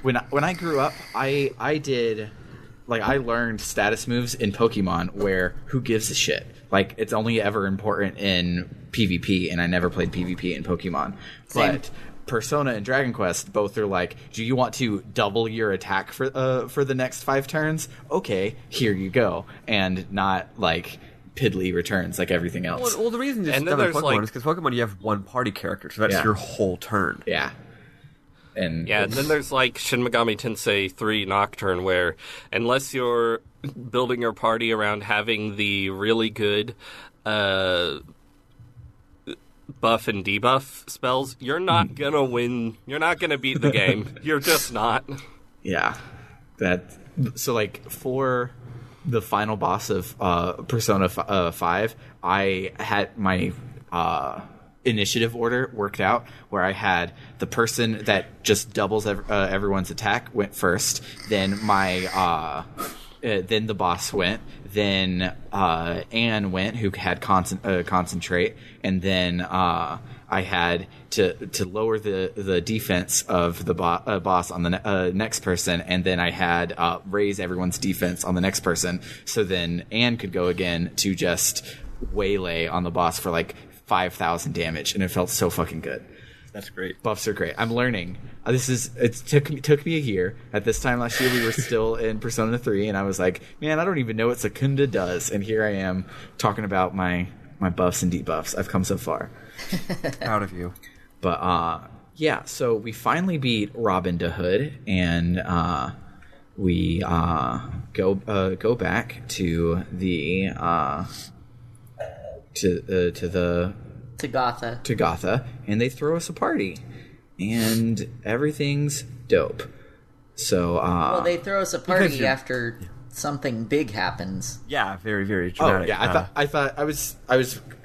when I grew up, I did like I learned status moves in Pokemon where who gives a shit? Like, it's only ever important in PvP, and I never played PvP in Pokemon. Same. But Persona and Dragon Quest both are like, do you want to double your attack for the next 5 turns? Okay, here you go, and not like piddly returns like everything else. Well, the reason it's done with Pokemon is because Pokemon you have one party character, so that's your whole turn. Yeah. And then there's like Shin Megami Tensei 3 Nocturne, where unless you're building your party around having the really good buff and debuff spells, you're not gonna win. You're not gonna beat the game. You're just not. Yeah. So like for the final boss of Persona 5, I had my initiative order worked out where I had the person that just doubles everyone's attack went first, then my then the boss went, then Anne went, who had concentrate, and then I had to lower the defense of the boss on the next person, and then I had raise everyone's defense on the next person, so then Anne could go again to just waylay on the boss for like 5,000 damage, and it felt so fucking good. That's great. Buffs are great. I'm learning. It took me a year. At this time last year, we were still in Persona 3, and I was like, man, I don't even know what Secunda does. And here I am talking about my buffs and debuffs. I've come so far. Proud of you. But yeah, so we finally beat Robin to Hood, and we go back to the To Gotha. to Gotha, and they throw us a party, and everything's dope. So Well, they throw us a party you're- after something big happens. Yeah, very, very oh dramatic. yeah, I thought I was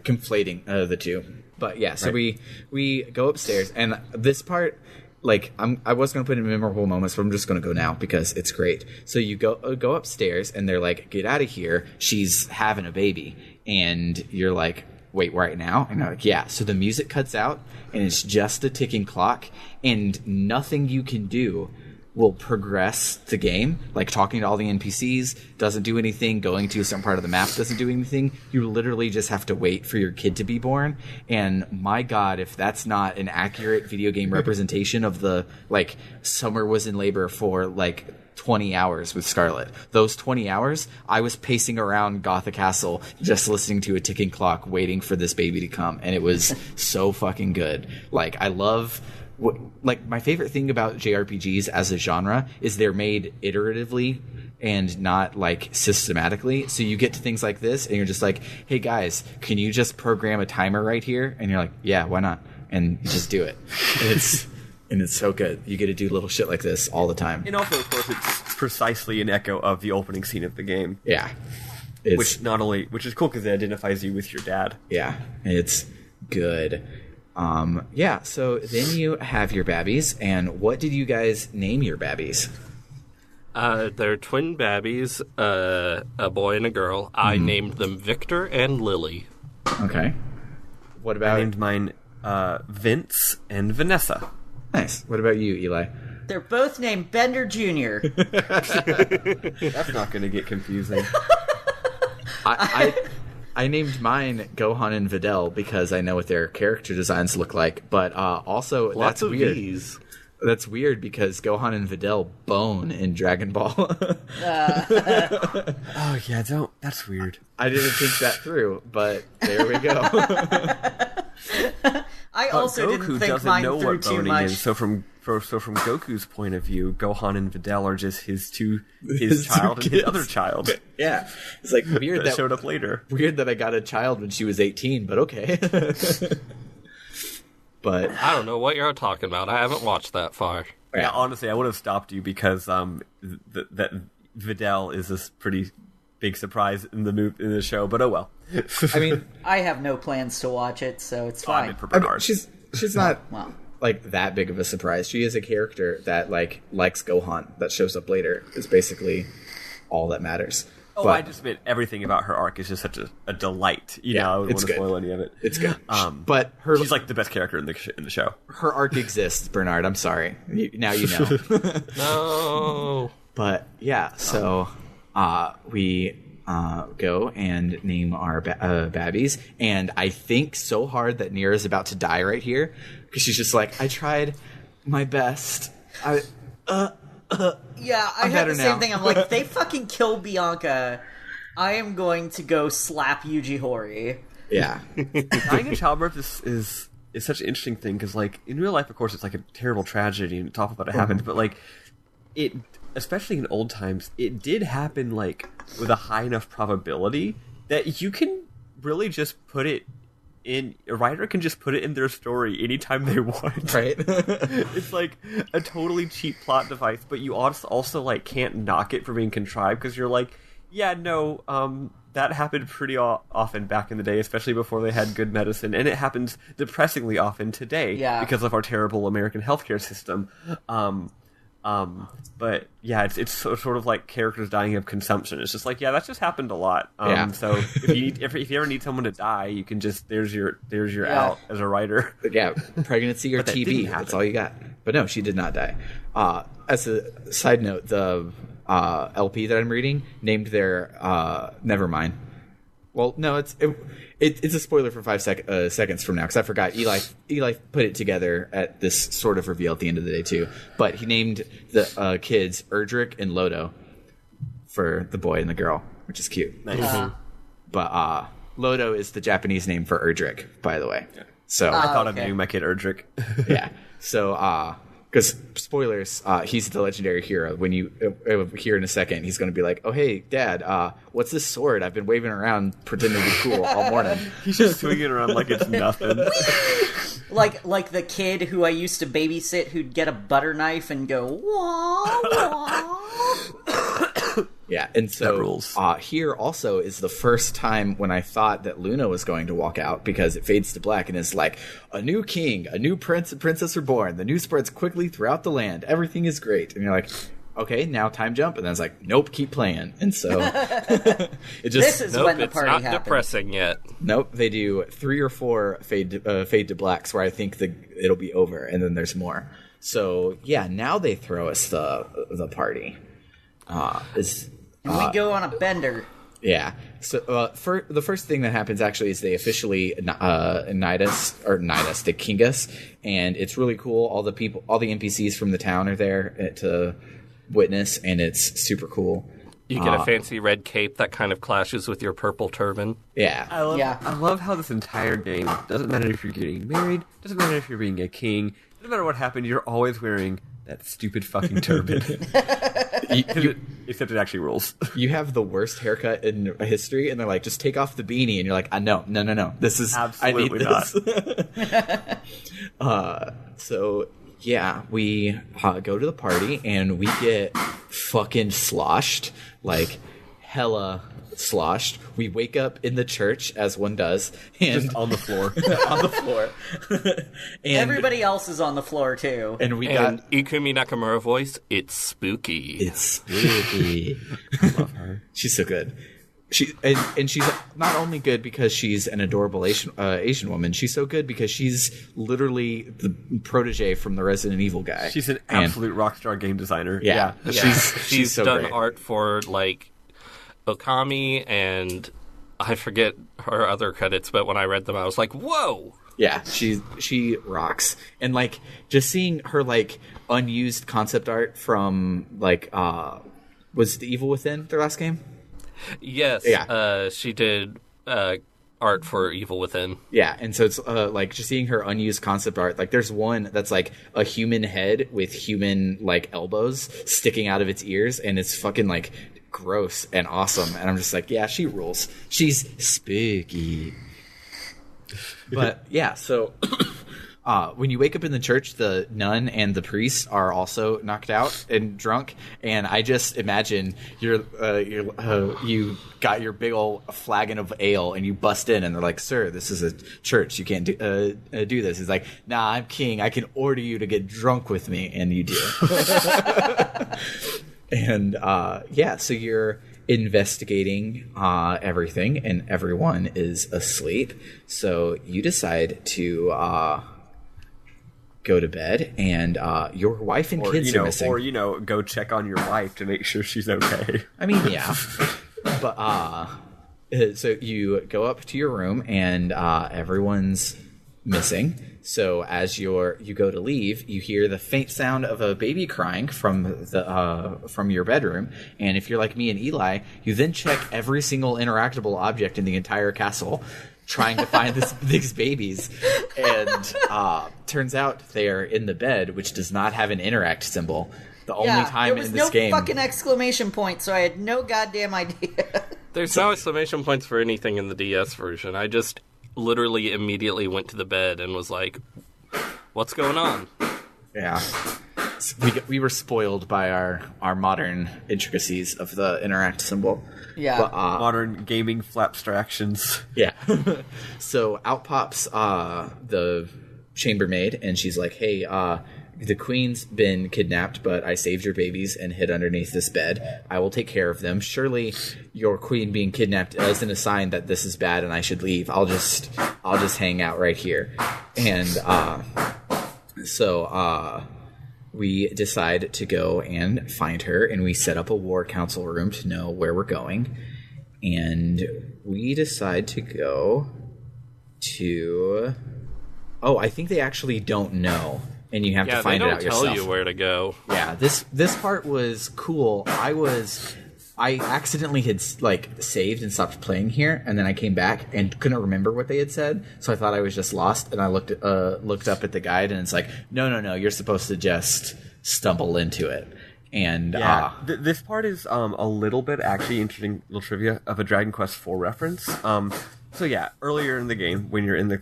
conflating the two, but yeah. So Right. we go upstairs, and this part, like I was gonna put in memorable moments, but I'm just gonna go now because it's great. So you go upstairs, and they're like, "Get out of here! She's having a baby," and you're like, wait, right now? And I'm like, yeah. So the music cuts out, and it's just a ticking clock, and nothing you can do will progress the game. Like talking to all the NPCs doesn't do anything. Going to a certain part of the map doesn't do anything. You literally just have to wait for your kid to be born. And my God, if that's not an accurate video game representation of the, like, Summer was in labor for, like, 20 hours with Scarlet. Those 20 hours, I was pacing around Gotha Castle just listening to a ticking clock waiting for this baby to come, and it was so fucking good. Like, I love... Like, my favorite thing about JRPGs as a genre is they're made iteratively and not, like, systematically. So you get to things like this, and you're just like, hey, guys, can you just program a timer right here? And you're like, yeah, why not? And you just do it. And it's so good. You get to do little shit like this all the time. And also, of course, it's precisely an echo of the opening scene of the game. Yeah. Which is cool because it identifies you with your dad. Yeah, it's good. Yeah, so then you have your babbies, and what did you guys name your babbies? They're twin babbies, a boy and a girl. I named them Victor and Lily. Okay. What about... I named mine Vince and Vanessa. Nice. What about you, Eli? They're both named Bender Jr. That's not going to get confusing. I named mine Gohan and Videl because I know what their character designs look like, but also Lots that's of weird. V's. That's weird because Gohan and Videl bone in Dragon Ball. Oh, yeah, that's weird. I didn't think that through, but there we go. I also Goku didn't think doesn't mine know through what too boning much. is, so from Goku's point of view, Gohan and Videl are just his His child two and his kids. other child Yeah. It's like weird that showed up later. Weird that I got a child when she was 18, but okay. But I don't know what you're talking about. I haven't watched that far. Yeah, honestly, I would have stopped you because that Videl is a pretty big surprise in the show. But oh well. I mean, I have no plans to watch it, so it's I'm fine. in for Bernard. she's not Wow. like that big of a surprise. She is a character that like likes Gohan that shows up later. Is basically all that matters. Oh, But I just meant everything about her arc is just such a delight. You know, I wouldn't it's want to good. spoil any of it. It's good. But her she's like the best character in the show. her arc exists, Bernard. I'm sorry. Now you know. No. But yeah, so we go and name our babbies, and I think so hard that Nira's about to die right here because she's just like, I tried my best. Yeah, I I'm had better the same now. thing. I'm like, if they fucking kill Bianca, I am going to go slap Yuji Horii. Yeah. Dying in childbirth is such an interesting thing because, like, in real life, of course, it's like a terrible tragedy and it's awful that it happens. But like, it, especially in old times, it did happen like with a high enough probability that you can really just put it in. A writer can just put it in their story anytime they want. Right. It's like a totally cheap plot device, but you also like can't knock it for being contrived because you're like, yeah, no, that happened pretty often back in the day, especially before they had good medicine, and it happens depressingly often today because of our terrible American healthcare system. But yeah, it's sort of like characters dying of consumption. It's just like, yeah, that's just happened a lot. So if you ever need someone to die, you can just there's your out as a writer. But yeah, pregnancy or But that didn't TB. happen. That's all you got. But no, she did not die. As a side note, the LP that I'm reading named their Nevermind. Well, no, it's a spoiler for 5 seconds from now, because I forgot. Eli put it together at this sort of reveal at the end of the day too. But he named the kids Erdrick and Lodo for the boy and the girl, which is cute. Nice. But Lodo is the Japanese name for Erdrick, by the way. So I thought okay. I knew my kid Erdrick. yeah. So because spoilers, he's the legendary hero. When you here in a second, he's going to be like, "Oh hey, Dad, what's this sword? I've been waving around pretending to be cool all morning." He's just swinging it around like it's nothing. Like the kid who I used to babysit who'd get a butter knife and go, wah, wah. Yeah, and so That rules. Here also is the first time when I thought that Luna was going to walk out, because it fades to black and it's like, a new king, a new prince and princess are born. The news spreads quickly throughout the land. Everything is great. And you're like, okay, now time jump. And then it's like, nope, keep playing. And so it just This is when the it's party not happens. depressing yet. nope. They do 3 or 4 fade to blacks where I think it'll be over, and then there's more. So yeah, now they throw us the party. And we go on a bender. Yeah. So for the first thing that happens actually is they officially knight us, they king us, and it's really cool. All the NPCs from the town are there to witness, and it's super cool. You get a fancy red cape that kind of clashes with your purple turban. Yeah. I love how this entire game doesn't matter if you're getting married, doesn't matter if you're being a king, doesn't matter what happened, you're always wearing that stupid fucking turban. Except it actually rules. You have the worst haircut in history, and they're like, just take off the beanie, and you're like, no. This is Absolutely I need this. So yeah, we go to the party, and we get fucking sloshed, like hella sloshed. We wake up in the church, as one does, and Just on the floor. on the floor. And Everybody else is on the floor, too. and we And got Ikumi Nakamura voice, it's spooky. it's spooky. Love her. She's so good. And she's not only good because she's an adorable Asian woman. She's so good because she's literally the protege from the Resident Evil guy. She's an And- absolute rock star game designer. yeah. She's so done great. art for, like, Okami, and I forget her other credits, but when I read them, I was like, whoa! Yeah, she rocks. And like just seeing her like unused concept art from like was The Evil Within their last game? Yes, Yeah. she did art for Evil Within. Yeah, and so it's like just seeing her unused concept art. Like there's one that's like a human head with human like elbows sticking out of its ears, and it's fucking like gross and awesome. And I'm just like, yeah, she rules. She's spooky. But yeah, so when you wake up in the church, the nun and the priest are also knocked out and drunk, and I just imagine you got your big old flagon of ale, and you bust in, and they're like, "Sir, this is a church. You can't do this." He's like, "Nah, I'm king. I can order you to get drunk with me," and you do. And yeah, so you're investigating everything, and everyone is asleep. So you decide to go to bed, and your wife and kids are missing. Or go check on your wife to make sure she's okay. I mean, yeah. But so you go up to your room, and everyone's missing. So as you go to leave, you hear the faint sound of a baby crying from your bedroom. And if you're like me and Eli, you then check every single interactable object in the entire castle, trying to find these babies. And turns out they are in the bed, which does not have an interact symbol. The only time in this game, there was no fucking exclamation point, so I had no goddamn idea. There's no exclamation points for anything in the DS version. I just literally immediately went to the bed and was like, what's going on? yeah, we were spoiled by our modern intricacies of the interact symbol. Yeah. But, Modern gaming flapstractions. yeah. So out pops the chambermaid, and she's like, "Hey, the queen's been kidnapped, but I saved your babies and hid underneath this bed. I will take care of them. Surely your queen being kidnapped isn't a sign that this is bad and I should leave. I'll just hang out right here." And so we decide to go and find her, and we set up a war council room to know where we're going. And we decide to go to... Oh, I think they actually don't know, and you have to find it out yourself. Yeah, they don't tell you where to go. Yeah, this part was cool. I accidentally had saved and stopped playing here, and then I came back and couldn't remember what they had said, so I thought I was just lost. And I looked up at the guide, and it's like, no, you're supposed to just stumble into it. And this part is a little bit actually interesting little trivia of a Dragon Quest IV reference. So yeah, earlier in the game when you're in the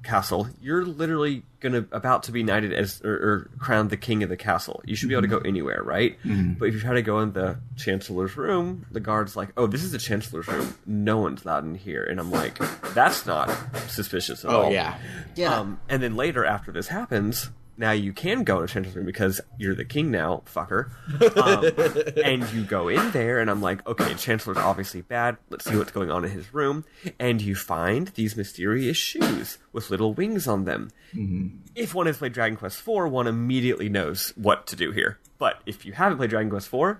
castle, you're literally about to be knighted as or crowned the king of the castle. You should be able to go anywhere, right? But if you try to go in the chancellor's room, the guard's like, "Oh, this is the chancellor's room. No one's allowed in here." And I'm like, "That's not suspicious at all." Oh yeah. And then later, after this happens, now you can go to Chancellor's room because you're the king now, fucker. And you go in there, and I'm like, okay, Chancellor's obviously bad. Let's see what's going on in his room. And you find these mysterious shoes with little wings on them. If one has played Dragon Quest IV, one immediately knows what to do here. But if you haven't played Dragon Quest IV, you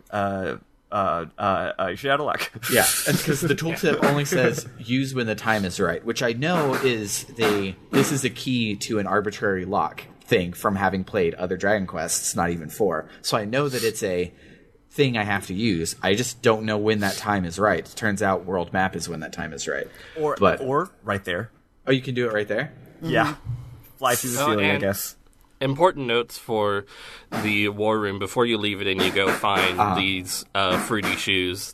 should out of luck. Yeah, because the tooltip only says use when the time is right, which I know is this is a key to an arbitrary lock thing from having played other Dragon Quests, not even 4. So I know that it's a thing I have to use. I just don't know when that time is right. It turns out world map is when that time is right. Or right there. Oh, you can do it right there? Yeah. Fly through the ceiling, I guess. Important notes for the war room before you leave it and you go find these fruity shoes.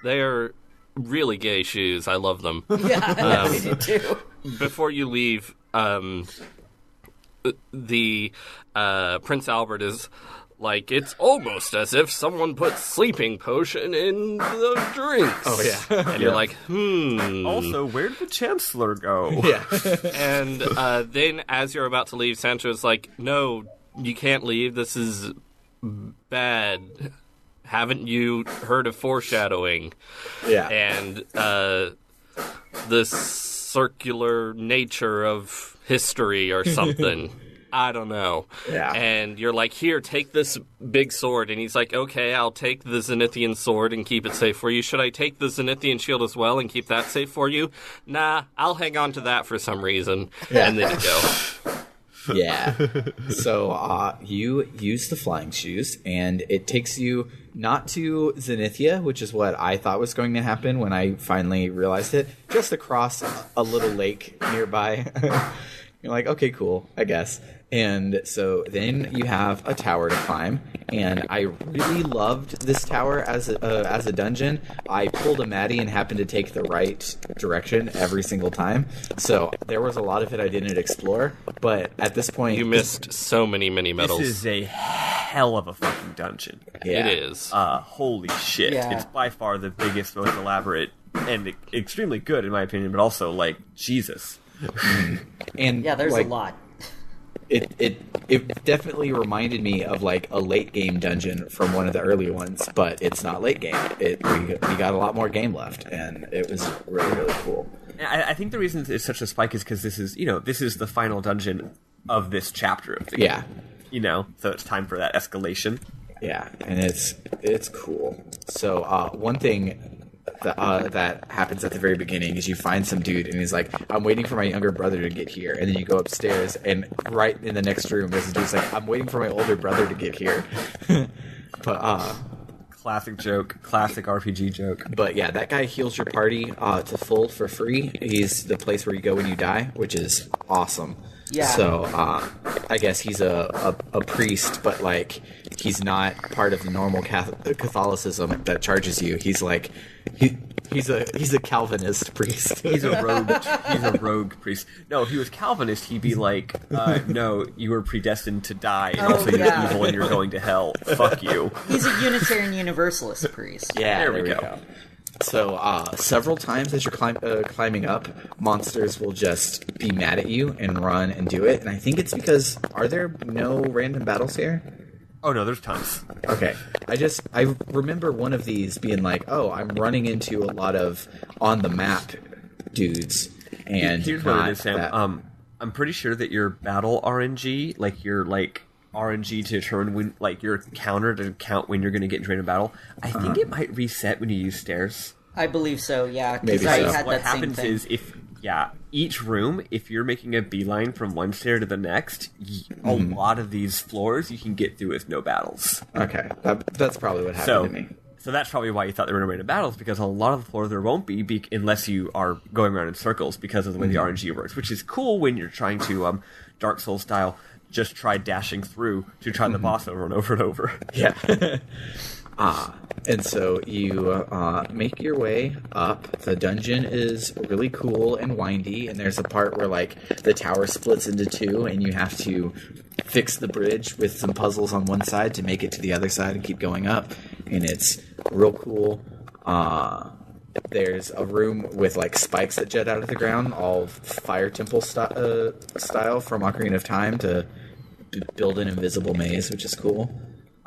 They're really gay shoes. I love them. Yeah, me too. Before you leave, the Prince Albert is like, it's almost as if someone put sleeping potion in the drinks. Oh yeah. And you're like, Also, where did the Chancellor go? Yeah. And then as you're about to leave, Sancho's like, no, you can't leave. This is bad. Haven't you heard of foreshadowing? Yeah. And the circular nature of history or something. I don't know. Yeah. And you're like, here, take this big sword. And he's like, okay, I'll take the Zenithian sword and keep it safe for you. Should I take the Zenithian shield as well and keep that safe for you? Nah, I'll hang on to that for some reason. Yeah. And then you go. Yeah. So you use the flying shoes, and it takes you not to Zenithia, which is what I thought was going to happen when I finally realized it, just across a little lake nearby. You're like, okay, cool, I guess. And so then you have a tower to climb, and I really loved this tower as a dungeon. I pulled a Maddie and happened to take the right direction every single time. So there was a lot of it I didn't explore, but at this point... You missed so many medals. This is a hell of a fucking dungeon. Yeah. It is. Holy shit. Yeah. It's by far the biggest, most elaborate, and extremely good in my opinion, but also, like, Jesus. And Yeah, there's a lot. It definitely reminded me of like a late game dungeon from one of the earlier ones, but it's not late game. We got a lot more game left, and it was really, really cool. I think the reason it's such a spike is because this is the final dungeon of this chapter of the game. Yeah. So it's time for that escalation. Yeah, and it's cool. So one thing that happens at the very beginning is you find some dude, and he's like, I'm waiting for my younger brother to get here. And then you go upstairs, and right in the next room, there's a dude's like, I'm waiting for my older brother to get here. But Classic joke, classic RPG joke. But yeah, that guy heals your party to full for free. He's the place where you go when you die, which is awesome. Yeah. So I guess he's a priest, but like he's not part of the normal Catholicism that charges you. He's like he's a Calvinist priest. He's a rogue priest. No, if he was Calvinist, he'd be like, no, you were predestined to die, and also you're evil and you're going to hell. Fuck you. He's a Unitarian Universalist priest. Yeah, there we go. So several times as you're climbing up, monsters will just be mad at you and run and do it. And I think it's because, are there no random battles here? Oh no, there's tons. Okay. I remember one of these being like, oh, I'm running into a lot of on the map dudes. And here's what it is, Sam. I'm pretty sure that your battle RNG, like your RNG to determine when, like your counter to count when you're going to get into random battle, I think it might reset when you use stairs. I believe so, yeah. Maybe Because I so. had What that same happens thing. is each room, if you're making a beeline from one stair to the next, a lot of these floors you can get through with no battles. Okay, that's probably what happened to me. So that's probably why you thought there were no random battles, because a lot of the floors there won't be unless you are going around in circles because of the way the RNG works, which is cool when you're trying to, Dark Souls style, just try dashing through to try the boss over and over and over. Yeah. And so you make your way up. The dungeon is really cool and windy, and there's a part where like the tower splits into two, and you have to fix the bridge with some puzzles on one side to make it to the other side and keep going up. And it's real cool. There's a room with like spikes that jet out of the ground, all Fire Temple style from Ocarina of Time, to build an invisible maze, which is cool.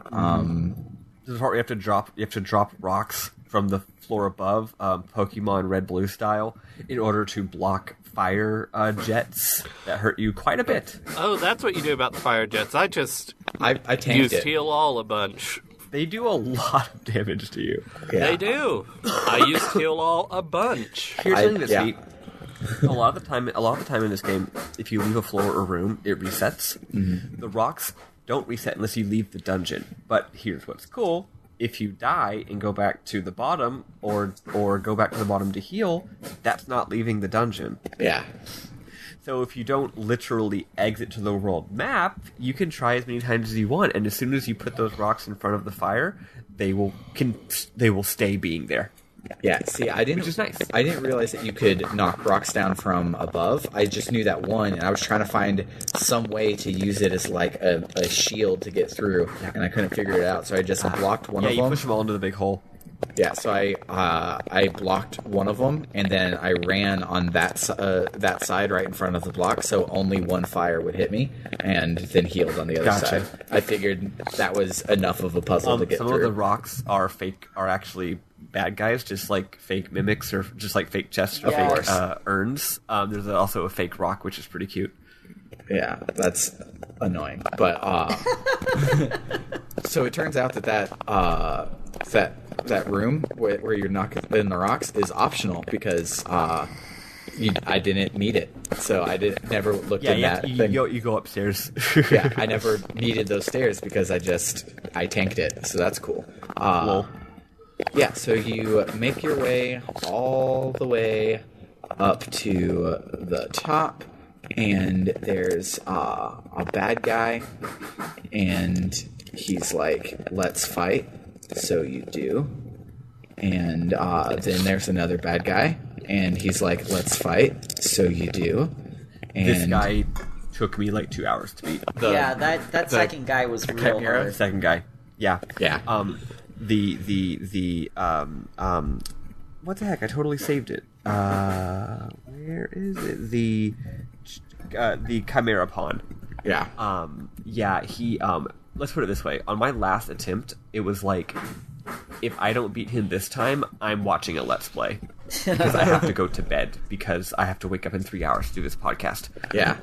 This is the part where you have to drop rocks from the floor above, Pokemon Red Blue style, in order to block fire jets that hurt you quite a bit. Oh, that's what you do about the fire jets. I tanked used it. heal all a bunch. They do a lot of damage to you. Yeah. They do. I used heal all a bunch. Here's something that's yeah. neat. A lot of the time in this game, if you leave a floor or room, it resets. The rocks don't reset unless you leave the dungeon. But here's what's cool. If you die and go back to the bottom, or go back to the bottom to heal, that's not leaving the dungeon. Yeah. So if you don't literally exit to the world map, you can try as many times as you want, and as soon as you put those rocks in front of the fire, they will stay being there. Yeah, see, which is nice. I didn't realize that you could knock rocks down from above. I just knew that one, and I was trying to find some way to use it as like a shield to get through, and I couldn't figure it out, so I just blocked one of them. Yeah, you push them all into the big hole. Yeah, so I blocked one of them, and then I ran on that side right in front of the block, so only one fire would hit me, and then healed on the other Gotcha. side. I figured that was enough of a puzzle to get some through. of the rocks are actually bad guys, just like fake mimics or just like fake chests or Yeah. fake urns. There's also a fake rock, which is pretty cute. Yeah, that's annoying. But so it turns out that room where you're knocking in the rocks is optional because I didn't need it, so I never looked in that thing. You go upstairs. Yeah, I never needed those stairs because I tanked it, so that's cool. Lol. Yeah, so you make your way all the way up to the top, and there's a bad guy, and he's like, "Let's fight." So you do. And then there's another bad guy, and he's like, "Let's fight." So you do. And This guy took me like 2 hours to beat. That second guy was real Chimera? The hard. second guy. Yeah. Yeah. What the heck? I totally saved it. Where is it? The Chimera Pawn. Yeah. He let's put it this way. On my last attempt, it was like, if I don't beat him this time, I'm watching a Let's Play. Because I have to go to bed, because I have to wake up in 3 hours to do this podcast. Yeah.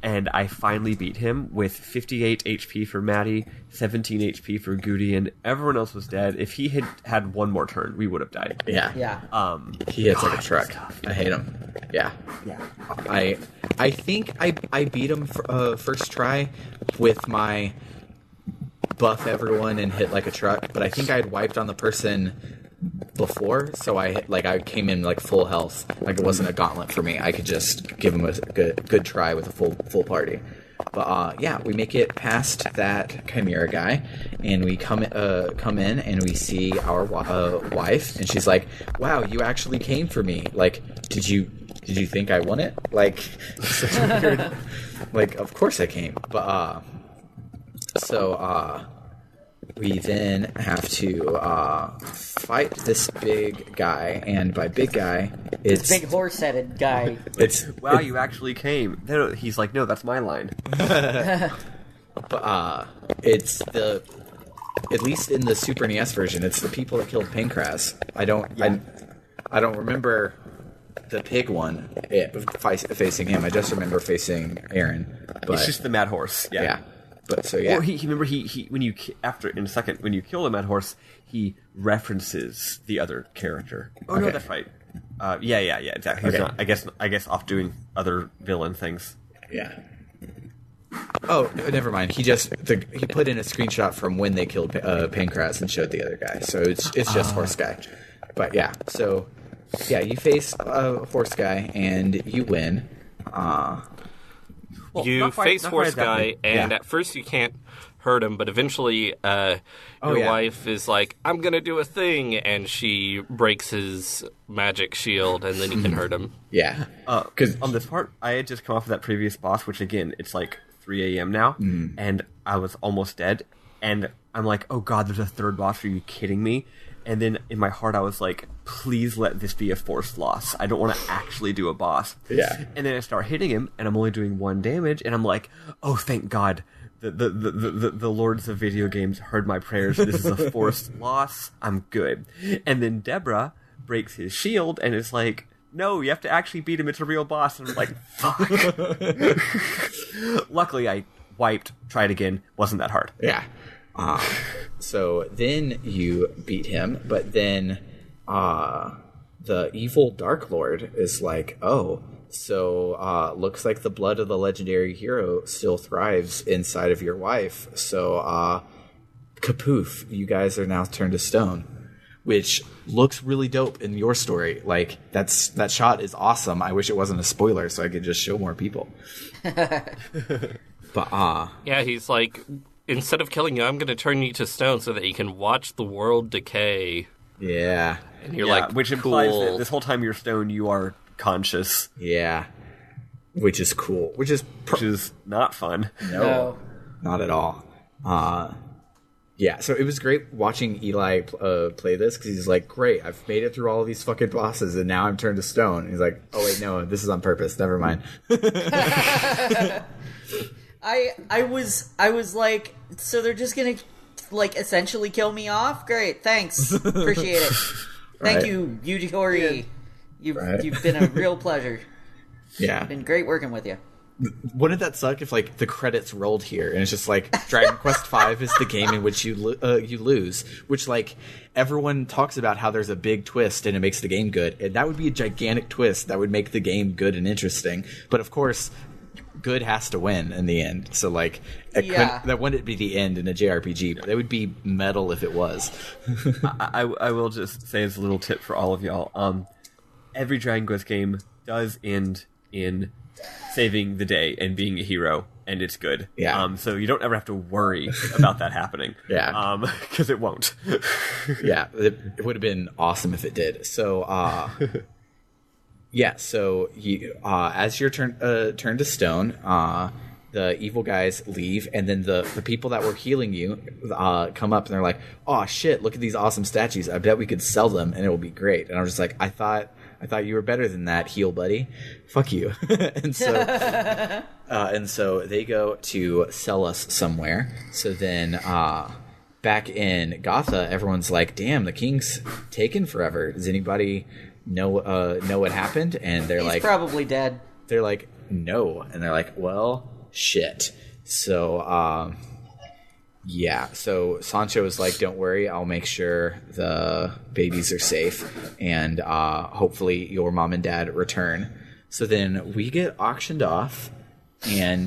And I finally beat him with 58 HP for Maddie, 17 HP for Goody, and everyone else was dead. If he had had one more turn, we would have died. Yeah. Yeah. He hits like a truck. I hate him. Yeah. Yeah. I think I beat him first try with my buff everyone and hit like a truck, but I think I had wiped on the person before, so I came in like full health. Like it wasn't a gauntlet for me. I could just give him a good try with a full party. But yeah, we make it past that Chimera guy, and we come in and we see our wife, and she's like, "Wow, you actually came for me. Like, did you think I won it? Like, such a weird. Like, of course I came." But we then have to fight this big guy, and by big guy, it's Big horse-headed guy. It's Wow, you actually came. No, he's like, no, that's my line. But it's at least in the Super NES version, it's the people that killed Pancras. I don't remember the pig one facing him. I just remember facing Aaron. But It's just the mad horse. yeah. But so yeah, Or he remember he when you after in a second when you kill the mad horse, he references the other character. Oh no, Okay. that's right. Yeah, exactly. He's Okay. not, I guess off doing other villain things. yeah. Oh, never mind. He put in a screenshot from when they killed Pancras and showed the other guy. So it's just horse guy. But yeah, so yeah, you face a horse guy and you win. Well, You not quite- face not horse quite guy, exactly. and Yeah. at first you can't hurt him, but eventually your yeah. wife is like, I'm going to do a thing, and she breaks his magic shield, and then you can hurt him. Yeah, Because on this part, I had just come off of that previous boss, which again, it's like 3 a.m. now, and I was almost dead, and I'm like, oh god, there's a third boss, are you kidding me? And then in my heart I was like, please let this be a forced loss. I don't want to actually do a boss. Yeah. And then I start hitting him, and I'm only doing 1 damage, and I'm like, oh, thank god. The lords of video games heard my prayers. This is a forced loss. I'm good. And then Deborah breaks his shield and is like, no, you have to actually beat him. It's a real boss. And I'm like, fuck. Luckily, I wiped, tried again. Wasn't that hard. yeah. So then you beat him, but then the evil Dark Lord is like, oh, so looks like the blood of the legendary hero still thrives inside of your wife. So kapoof, you guys are now turned to stone, which looks really dope in your story. Like that shot is awesome. I wish it wasn't a spoiler so I could just show more people. But Yeah, he's like, instead of killing you, I'm going to turn you to stone so that you can watch the world decay. yeah. And you're Yeah, like, which implies cool. that this whole time you're stone, you are conscious, Yeah. Which is cool. Which is which is not fun. No. not at all. Yeah, so it was great watching Eli play this because he's like, great, I've made it through all of these fucking bosses and now I'm turned to stone. And he's like, oh wait, no, this is on purpose. Never mind. I was like, so they're just gonna like essentially kill me off? Great, thanks. Appreciate it. Thank Right. you, Yuji Horii. Right. You've been a real pleasure. Yeah. Been great working with you. Wouldn't that suck if like the credits rolled here and it's just like Dragon Quest V is the game in which you lose, which like everyone talks about how there's a big twist and it makes the game good, and that would be a gigantic twist that would make the game good and interesting. But of course, good has to win in the end. So like that wouldn't be the end in a JRPG, but it would be metal if it was. I will just say as a little tip for all of y'all. Every Dragon Quest game does end in saving the day and being a hero, and it's good. Yeah. So you don't ever have to worry about that happening. Yeah. Because it won't. Yeah, it would have been awesome if it did. So, yeah. So you, as you're turned to stone, the evil guys leave, and then the people that were healing you come up, and they're like, "Oh shit! Look at these awesome statues. I bet we could sell them, and it will be great." And I'm just like, I thought you were better than that, heel buddy. Fuck you. And so they go to sell us somewhere. So then back in Gotha, everyone's like, damn, the king's taken forever. Does anybody know what happened? And they're He's like, probably dead. they're like, no. And they're like, well, shit. So yeah, so Sancho is like, don't worry, I'll make sure the babies are safe, and hopefully your mom and dad return. So then we get auctioned off, and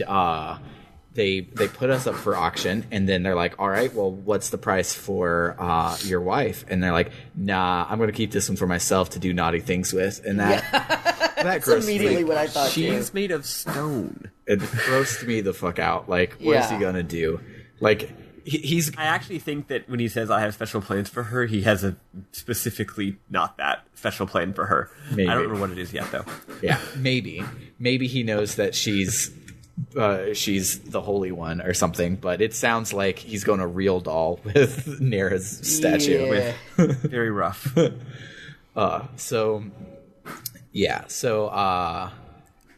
they put us up for auction, and then they're like, all right, well, what's the price for your wife? And they're like, nah, I'm going to keep this one for myself to do naughty things with. And that That's grossed immediately me. what I thought too. She's made of stone. It grossed me the fuck out. Like, what is he Yeah. going to do? Like, he's... I actually think that when he says I have special plans for her, he has a specifically not that special plan for her. Maybe. I don't know what it is yet, though. Yeah, maybe he knows that she's the Holy One or something, but it sounds like he's going to real doll with Nera's statue. Yeah. Very rough.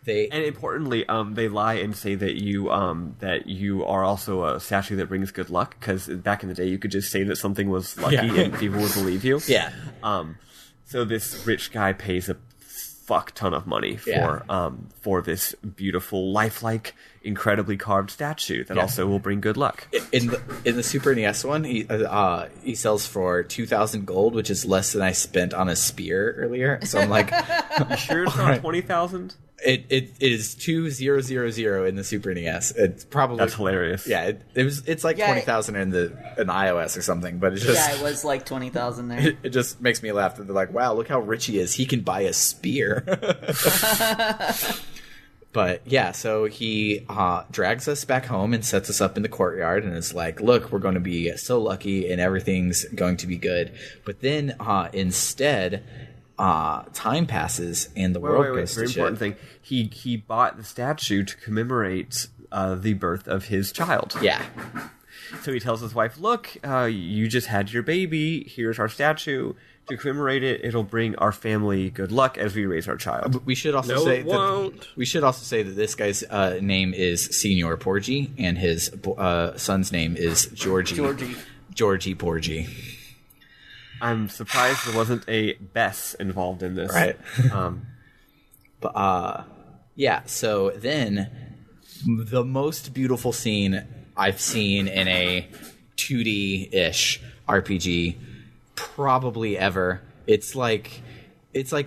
They And importantly, they lie and say that you are also a statue that brings good luck, because back in the day you could just say that something was lucky Yeah. and people would believe you. Yeah. So this rich guy pays a fuck ton of money for this beautiful, lifelike, incredibly carved statue that also will bring good luck. In the Super NES one, he sells for 2,000 gold, which is less than I spent on a spear earlier. So I'm like, you sure it's not 20,000? It is 2,000 in the Super NES. It's probably that's hilarious. Yeah, it's like 20,000 in iOS or something. But it's just it was like 20,000 there. It just makes me laugh that they're like, wow, look how rich he is. He can buy a spear. But yeah, so he drags us back home and sets us up in the courtyard and is like, look, we're going to be so lucky and everything's going to be good. But then instead, time passes and the world goes to very shit. Important thing. He bought the statue to commemorate the birth of his child. Yeah. So he tells his wife, look, you just had your baby. Here's our statue. To commemorate it, it'll bring our family good luck as we raise our child. But we should also say that this guy's name is Signor Porgy, and his son's name is Georgie Porgy. I'm surprised there wasn't a Bess involved in this. Right. Yeah, so then the most beautiful scene I've seen in a 2D-ish RPG probably ever. It's like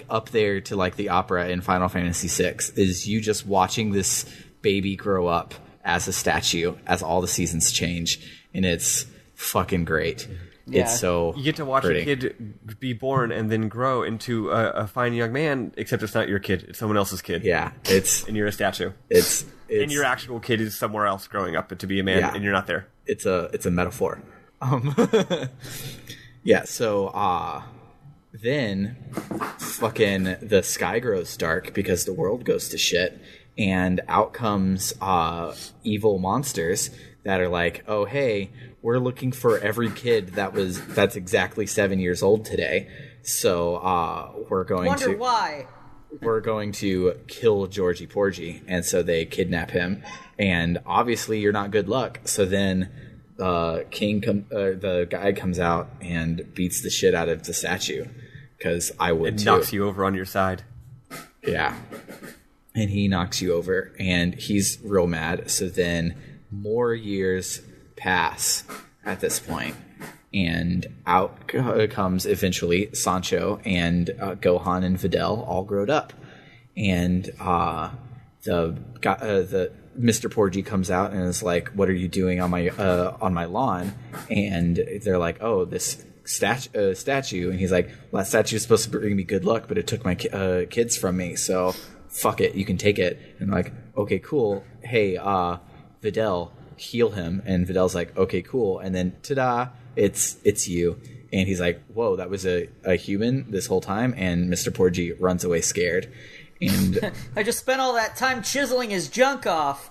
up there to like the opera in Final Fantasy VI, is you just watching this baby grow up as a statue as all the seasons change, and it's fucking great. Yeah. It's so you get to watch a kid be born and then grow into a fine young man, except it's not your kid, it's someone else's kid. Yeah, and you're a statue. It's and your actual kid is somewhere else growing up to be a man, and you're not there. It's a metaphor. Yeah, so then fucking the sky grows dark because the world goes to shit, and out comes evil monsters that are like, oh hey, we're looking for every kid that's exactly 7 years old today. So we're going to kill Georgie Porgy, and so they kidnap him, and obviously you're not good luck. So then the guy comes out and beats the shit out of the statue, because I would too. Knocks you over on your side. Yeah, and he knocks you over, and he's real mad. So then more years pass at this point, and out comes eventually Sancho and Gohan and Videl, all grown up, and the Mr. Porgy comes out and is like, what are you doing on my lawn? And they're like, oh, this statue. And he's like, well, that statue is supposed to bring me good luck, but it took my kids from me, so fuck it, you can take it. And like, okay, cool. Hey, Videl, heal him. And Videl's like, okay, cool. And then, ta-da, it's you. And he's like, whoa, that was a human this whole time? And Mr. Porgy runs away scared. And I just spent all that time chiseling his junk off.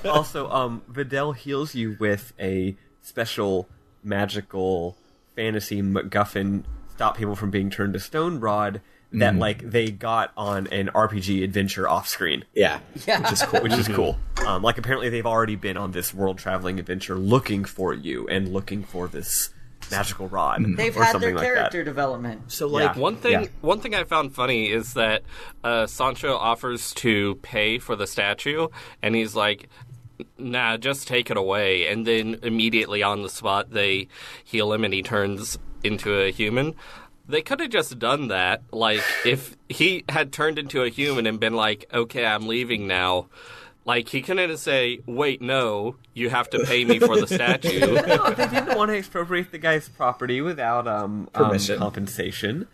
Also, Videl heals you with a special magical fantasy MacGuffin, stop people from being turned to stone rod that like they got on an RPG adventure off screen. Yeah. Which is cool. Like apparently they've already been on this world traveling adventure looking for you and looking for this magical rod. They've had their character development. So like one thing I found funny is that Sancho offers to pay for the statue, and he's like, nah, just take it away. And then immediately on the spot they heal him and he turns into a human. They could have just done that. Like, if he had turned into a human and been like, okay, I'm leaving now, like, he couldn't say, wait, no, you have to pay me for the statue. No, they didn't want to expropriate the guy's property without permission. Compensation.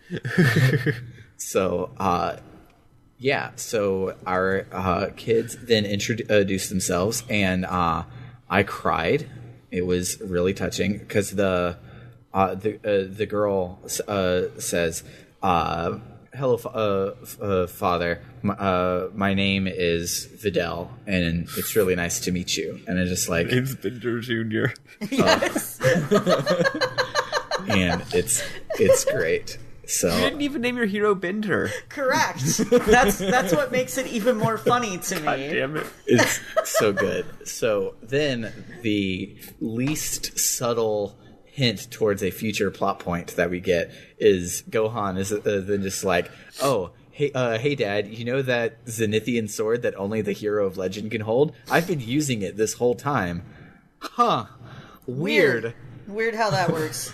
So, so our kids then introduced themselves, and I cried. It was really touching, because the girl says, hello, Father. My name is Videl, and it's really nice to meet you. And it's just like, it's Binder Jr. Yes. And it's great. So you didn't even name your hero Bender. Correct. That's what makes it even more funny to me. God damn it. It's so good. So then the least subtle hint towards a future plot point that we get is Gohan is then just like, oh, hey, Dad, you know that Zenithian sword that only the hero of legend can hold? I've been using it this whole time. Huh. Weird. Weird how that works.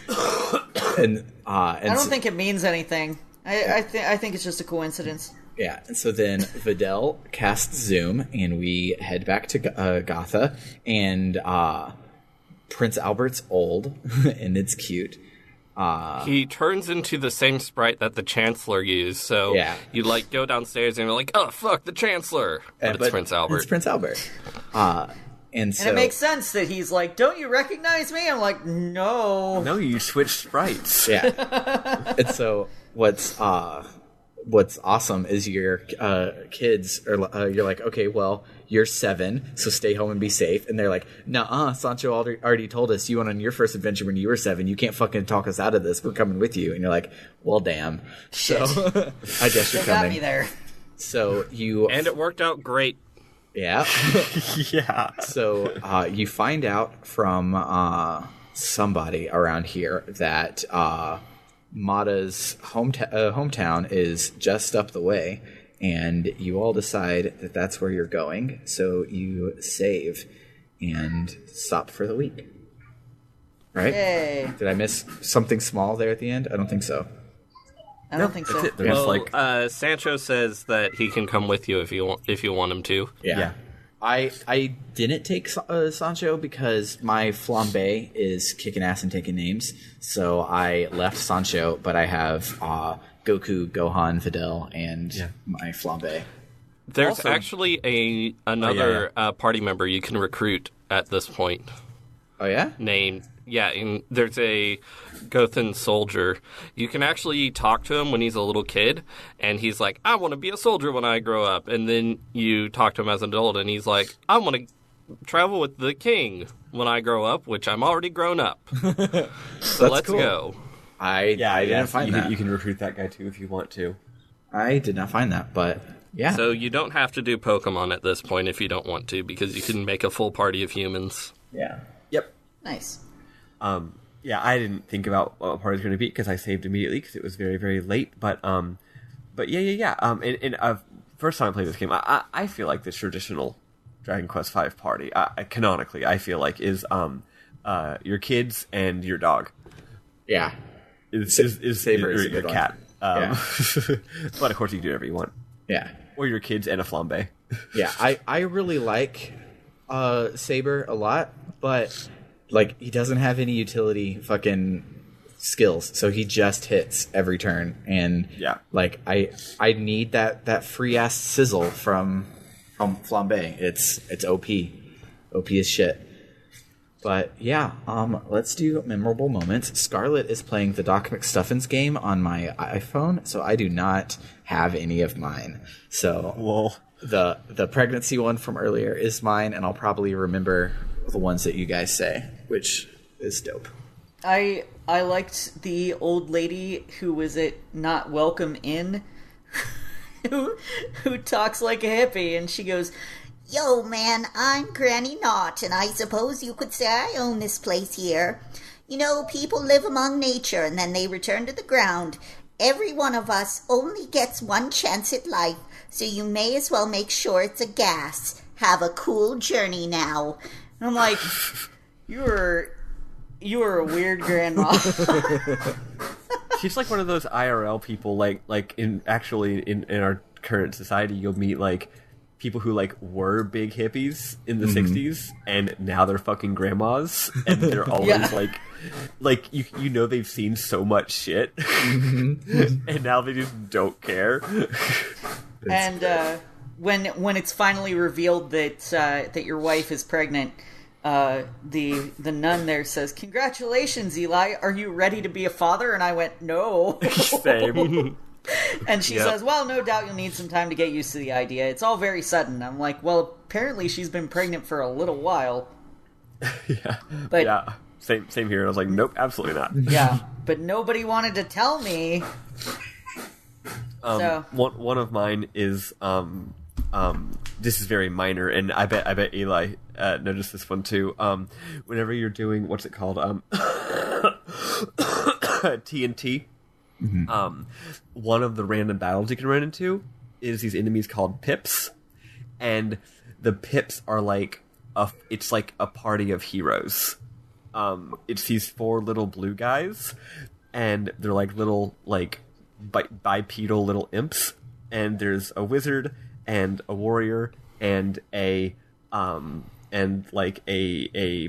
And I don't think it means anything. I think it's just a coincidence. Yeah, and so then Videl casts Zoom, and we head back to Gotha, and Prince Albert's old, and it's cute. He turns into the same sprite that the Chancellor used, so you like go downstairs and you're like, oh fuck, the Chancellor! But it's Prince Albert. It's Prince Albert. And it makes sense that he's like, don't you recognize me? I'm like, no. No, you switched sprites. Yeah. And so what's awesome is your kids are you're like, okay, well, you're 7, so stay home and be safe. And they're like, nuh-uh, Sancho already told us you went on your first adventure when you were 7. You can't fucking talk us out of this. We're coming with you. And you're like, well, damn. Shit. So I guess you're coming. Got me there. So you... And it worked out great. Yeah. Yeah. So you find out from somebody around here that Mata's hometown is just up the way, and you all decide that that's where you're going. So you save and stop for the week. Right? Yay. Did I miss something small there at the end? I don't think so. I don't think so. Well, Sancho says that he can come with you if you want him to. Yeah. I didn't take Sancho because my flambe is kicking ass and taking names, so I left Sancho, but I have Goku, Gohan, Videl, and my flambe. There's actually another party member you can recruit at this point. Oh, yeah? And there's a Gothan soldier. You can actually talk to him when he's a little kid, and he's like, I want to be a soldier when I grow up. And then you talk to him as an adult, and he's like, I want to travel with the king when I grow up, which I'm already grown up. So let's go. I didn't find that. You can recruit that guy, too, if you want to. I did not find that, but yeah. So you don't have to do Pokemon at this point if you don't want to, because you can make a full party of humans. Yeah. Yep. Nice. I didn't think about what part it was going to be because I saved immediately because it was very, very late. But first time I played this game, I feel like the traditional Dragon Quest V party, canonically, I feel like is your kids and your dog. Yeah. Is Saber is your cat. But of course you can do whatever you want. Yeah. Or your kids and a flambe. Yeah, I really like Saber a lot, but like he doesn't have any utility fucking skills, so he just hits every turn, and like I need that free ass sizzle from Flambe. It's OP as shit. But yeah, let's do memorable moments. Scarlett is playing the Doc McStuffins game on my iPhone, so I do not have any of mine. So the pregnancy one from earlier is mine, and I'll probably remember the ones that you guys say, which is dope. I liked the old lady who was not welcome in, who talks like a hippie, and she goes, Yo, man, I'm Granny Knott, and I suppose you could say I own this place here. You know, people live among nature, and then they return to the ground. Every one of us only gets one chance at life, so you may as well make sure it's a gas. Have a cool journey now. And I'm like, you were a weird grandma. She's like one of those IRL people, like in our current society, you'll meet like people who like were big hippies in the 60s and now they're fucking grandmas, and they're always like you know they've seen so much shit and now they just don't care. And when it's finally revealed that your wife is pregnant, the nun there says, "Congratulations, Eli. Are you ready to be a father?" And I went, "No." Same. And she says, "Well, no doubt you'll need some time to get used to the idea. It's all very sudden." I'm like, "Well, apparently she's been pregnant for a little while." Same here. I was like, "Nope, absolutely not." Yeah, but nobody wanted to tell me. One of mine is this is very minor, and I bet Eli noticed this one too. Whenever you're doing what's it called, TNT, One of the random battles you can run into is these enemies called pips, and the pips are like it's like a party of heroes. It's these 4 little blue guys, and they're like little like bipedal little imps, and there's a wizard and a warrior and a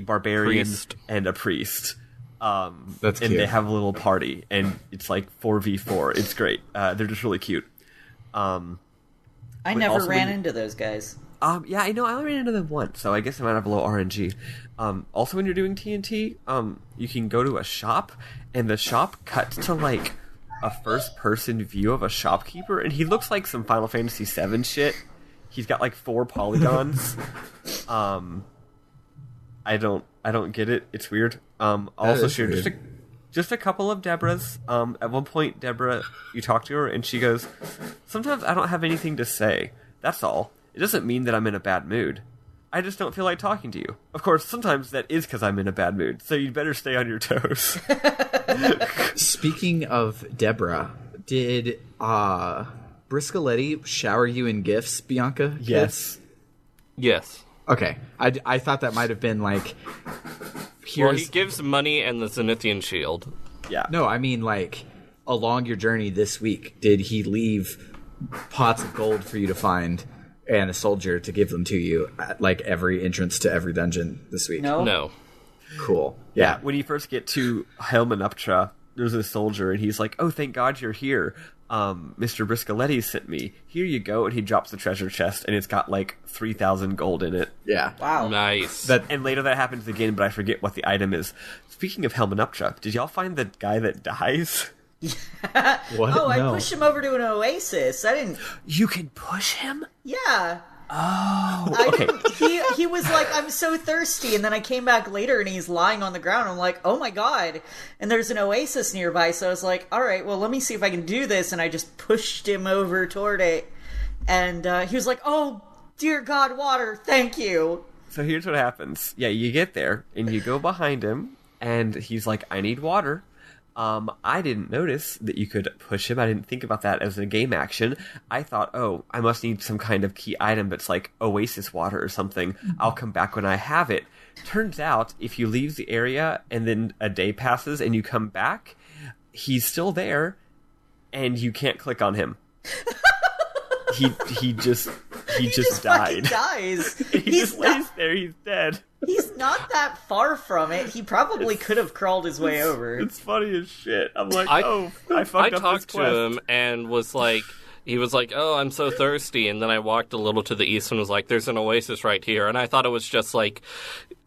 barbarian priest. and a priest. That's and cute. they have a little party, and it's like 4v4. It's great. They're just really cute. I never also ran when- into those guys. Yeah, I know. I only ran into them once, so I guess I might have a little RNG. Also, when you're doing TNT, you can go to a shop, and the shop cuts to like a first-person view of a shopkeeper, and he looks like some Final Fantasy VII shit. He's got like 4 polygons. I don't get it. It's weird. Also, is shared weird. just a couple of Deborah's. At one point, Deborah, you talk to her, and she goes, "Sometimes I don't have anything to say. That's all. It doesn't mean that I'm in a bad mood. I just don't feel like talking to you. Of course, sometimes that is because I'm in a bad mood, so you'd better stay on your toes." Speaking of Deborah, did Briscoletti shower you in gifts, Bianca? Yes. Yes. Okay. I thought that might have been like... Well, he gives money and the Zenithian shield. Yeah. No, I mean, like, along your journey this week, did he leave pots of gold for you to find and a soldier to give them to you at, like, every entrance to every dungeon this week? No. Cool. Yeah, Yeah. when you first get to Helmanuptra, there's a soldier, and he's like, "Oh, thank God you're here. Mr. Briscoletti sent me. Here you go." And he drops the treasure chest, and it's got like 3,000 gold in it. Yeah. Wow. Nice. And later that happens again, but I forget what the item is. Speaking of Helmanuptra, did y'all find the guy that dies? What? Oh, I No. pushed him over to an Oasis. I didn't. You can push him? Yeah. Okay. He was like, "I'm so thirsty," and then I came back later and he's lying on the ground. I'm like, "Oh my god!" And there's an Oasis nearby, so I was like, "All right, well, let me see if I can do this." And I just pushed him over toward it, and he was like, "Oh dear God, water! Thank you." So here's what happens. Yeah, you get there, and you go behind him, and he's like, "I need water." I didn't notice that you could push him. I didn't think about that as a game action. I thought, oh, I must need some kind of key item that's like Oasis water or something. I'll come back when I have it. Turns out, if you leave the area and then a day passes and you come back, he's still there, and you can't click on him. He just Fucking died. dies. He He's just not, lays there. He's dead. he's not that far from it. He probably could have crawled his way over. It's funny as shit. I'm like, I I fucked up talked this quest. to him and was like, he was like, "Oh, I'm so thirsty," and then I walked a little to the east and was like, "There's an Oasis right here," and I thought it was just like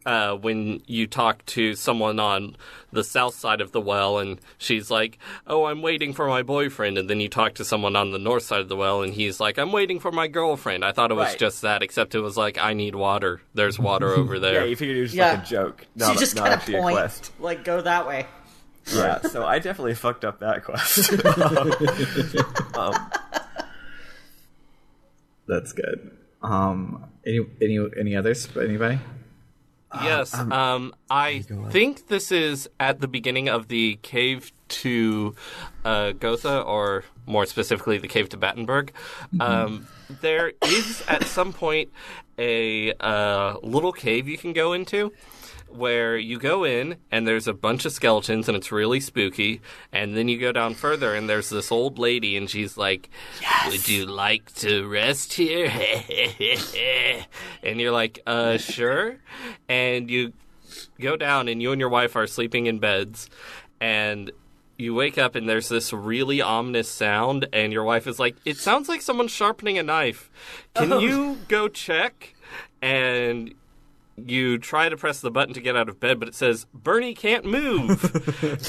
when you talk to someone on the south side of the well and she's like, "Oh, I'm waiting for my boyfriend," and then you talk to someone on the north side of the well and he's like, "I'm waiting for my girlfriend." I thought it was Right. just that, except it was like, "I need water. There's water over Yeah, there." you figured it was just Yeah. like a joke. So Not, you just not kind of actually a point, quest. like, go that way. Yeah, so I definitely fucked up that quest. That's good. Any others? Anybody? Yes, I think this is at the beginning of the cave to Gotha, or more specifically, the cave to Battenberg. There is, at some point, a little cave you can go into, where you go in, and there's a bunch of skeletons, and it's really spooky, and then you go down further, and there's this old lady, and she's like, "Would you like to rest here?" And you're like, sure. And you go down, and you and your wife are sleeping in beds, and you wake up, and there's this really ominous sound, and your wife is like, "It sounds like someone's sharpening a knife. Can you go check?" And you try to press the button to get out of bed, but it says, "Bernie can't move."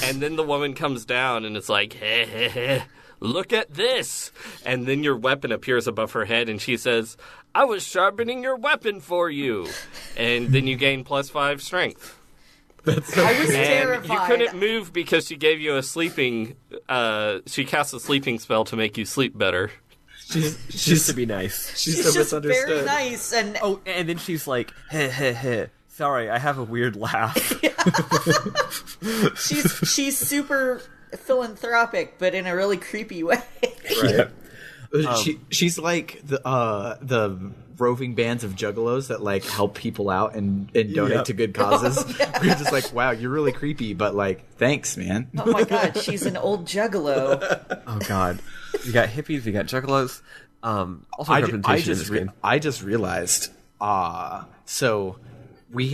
And then the woman comes down and it's like, "Hey, look at this." And then your weapon appears above her head and she says, "I was sharpening your weapon for you." And then you gain +5 strength. I was And terrified. you couldn't move because she gave you a sleeping, she cast a sleeping spell to make you sleep better. Just to be nice. She's She's just very nice, and Oh, and then she's like, "Heh heh heh. Sorry, I have a weird laugh." she's super philanthropic, but in a really creepy way. Right. She's like the roving bands of juggalos that like help people out and donate to good causes. We're just like, wow, you're really creepy, but like, thanks, man. Oh my god, she's an old juggalo. Oh god, you got hippies, you got juggalos. Also, representation in this game. I just realized. So we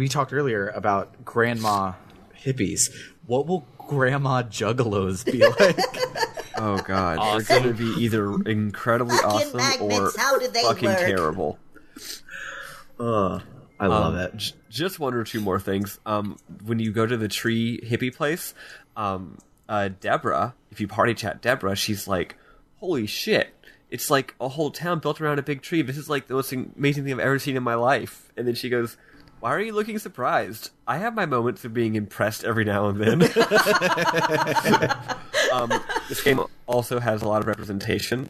talked earlier about grandma hippies. What will grandma juggalos be like? Oh god, they're going to be either incredibly Fucking awesome or magnets, how do they fucking work? terrible. I love it. Just one or two more things. When you go to the tree hippie place, Deborah, if you party chat Deborah, she's like, holy shit, it's like a whole town built around a big tree. This is like the most amazing thing I've ever seen in my life. And then she goes, why are you looking surprised? I have my moments of being impressed every now and then. This game also has a lot of representation.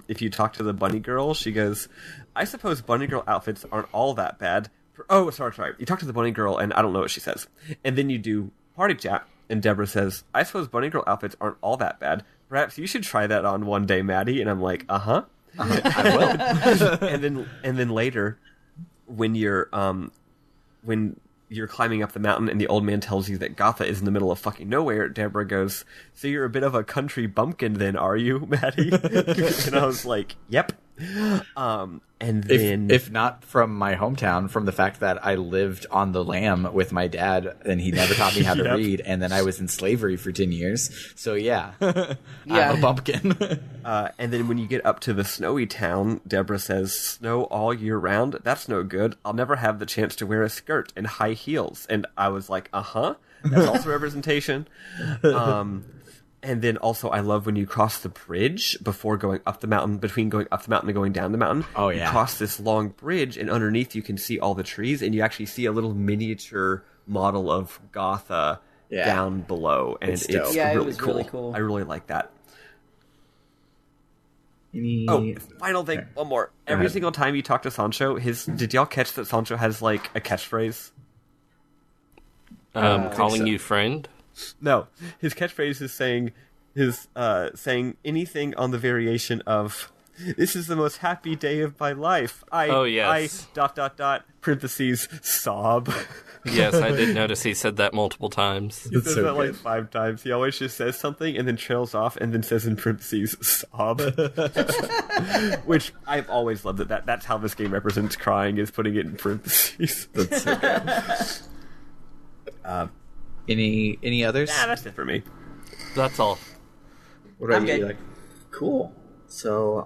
If you talk to the bunny girl, she goes, I suppose bunny girl outfits aren't all that bad. Oh, sorry. You talk to the bunny girl, and I don't know what she says. And then you do party chat, and Deborah says, I suppose bunny girl outfits aren't all that bad. Perhaps you should try that on one day, Maddie. And I'm like, I will. and then later, when you're climbing up the mountain and the old man tells you that Gotha is in the middle of fucking nowhere, Deborah goes, so you're a bit of a country bumpkin then, are you, Maddie? And I was like, yep. And then... If not from my hometown, from the fact that I lived on the lam with my dad and he never taught me how to read, and then I was in slavery for 10 years. So yeah, I'm a bumpkin. And then when you get up to the snowy town, Deborah says, snow all year round? That's no good. I'll never have the chance to wear a skirt and high heels. And I was like, that's also representation. And then also, I love when you cross the bridge before going up the mountain, between going up the mountain and going down the mountain. Oh, yeah. You cross this long bridge, and underneath you can see all the trees, and you actually see a little miniature model of Gotha down below. And it's it really, was cool. really cool. I really like that. Any... Final thing, one more. Every single time you talk to Sancho, did y'all catch that Sancho has, like, a catchphrase? Calling you friend? No, his catchphrase is saying anything on the variation of "This is the most happy day of my life." I ... parentheses sob. Yes, I did notice he said that multiple times. He says that like 5 times. He always just says something and then trails off and then says in parentheses sob. Which I've always loved that. That's how this game represents crying, is putting it in parentheses. That's so good. Any others? Yeah, that's it for me. That's all. What about you? Like, cool. So,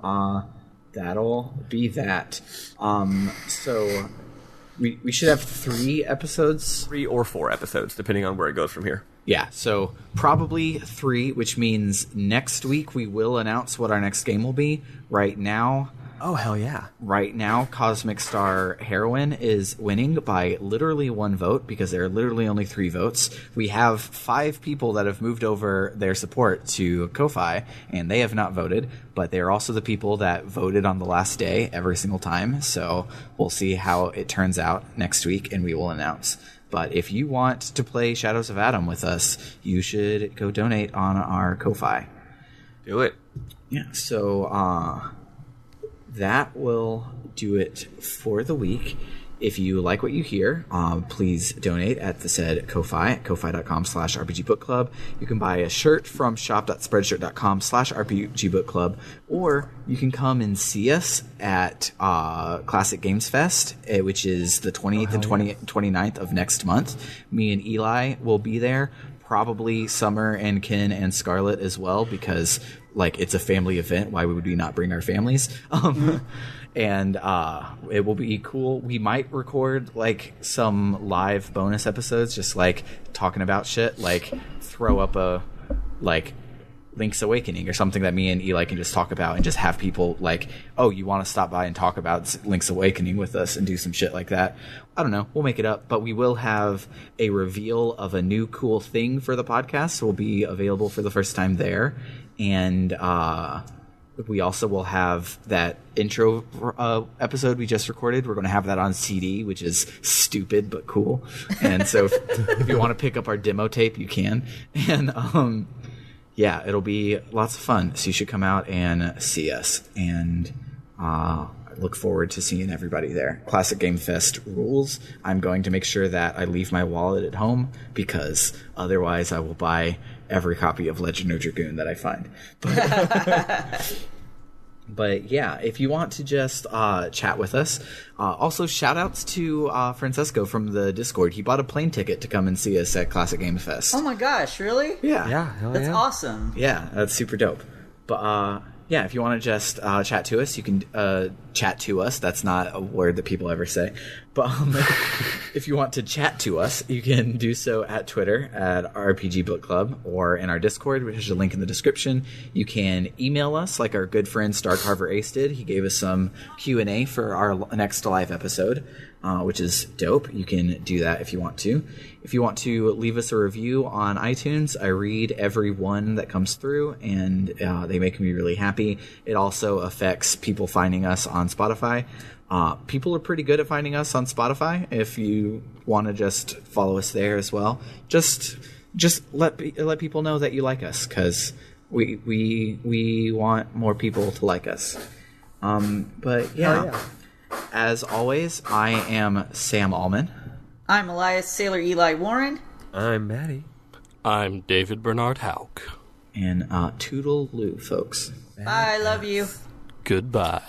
that'll be that. So we should have 3 episodes. 3 or 4 episodes, depending on where it goes from here. Yeah, so probably 3, which means next week we will announce what our next game will be. Right now, Cosmic Star Heroine is winning by literally 1 vote, because there are literally only 3 votes. We have 5 people that have moved over their support to Ko-Fi, and they have not voted, but they're also the people that voted on the last day every single time. So we'll see how it turns out next week, and we will announce. But if you want to play Shadows of Adam with us, you should go donate on our Ko-Fi. Do it. Yeah, so that will do it for the week. If you like what you hear, please donate at the said Ko-Fi at ko-fi.com/rpgbookclub. You can buy a shirt from shop.spreadshirt.com/rpgbookclub, or you can come and see us at Classic Games Fest, which is the 28th and 29th of next month. Me and Eli will be there. Probably Summer and Ken and Scarlett as well, because like it's a family event. Why would we not bring our families? And it will be cool. We might record like some live bonus episodes, just like talking about shit, like throw up a like Link's Awakening or something that me and Eli can just talk about, and just have people like, oh, you want to stop by and talk about Link's Awakening with us and do some shit like that. I don't know. We'll make it up, but we will have a reveal of a new cool thing for the podcast. So we'll be available for the first time there. And we also will have that intro episode we just recorded. We're going to have that on CD, which is stupid but cool. And so if you want to pick up our demo tape, you can. And yeah, it'll be lots of fun. So you should come out and see us. And I look forward to seeing everybody there. Classic Game Fest rules. I'm going to make sure that I leave my wallet at home because otherwise I will buy every copy of Legend of Dragoon that I find. But yeah, if you want to just chat with us, also shout outs to Francesco from the Discord. He bought a plane ticket to come and see us at Classic Game Fest. Oh my gosh, really? Yeah. Yeah, hell That's yeah. awesome. Yeah, that's super dope. But yeah, if you want to just chat to us, you can chat to us. That's not a word that people ever say. But if you want to chat to us, you can do so at Twitter at RPG Book Club or in our Discord, which is a link in the description. You can email us like our good friend Star Carver Ace did. He gave us some Q&A for our next live episode, which is dope. You can do that if you want to. If you want to leave us a review on iTunes, I read every one that comes through, and they make me really happy. It also affects people finding us on Spotify. People are pretty good at finding us on Spotify. If you want to just follow us there as well, just let people know that you like us, because we want more people to like us. But yeah. As always, I am Sam Allman. I'm Elias Sailor Eli Warren. I'm Maddie. I'm David Bernard Hauk. And toodle-loo, folks. I love you. Goodbye.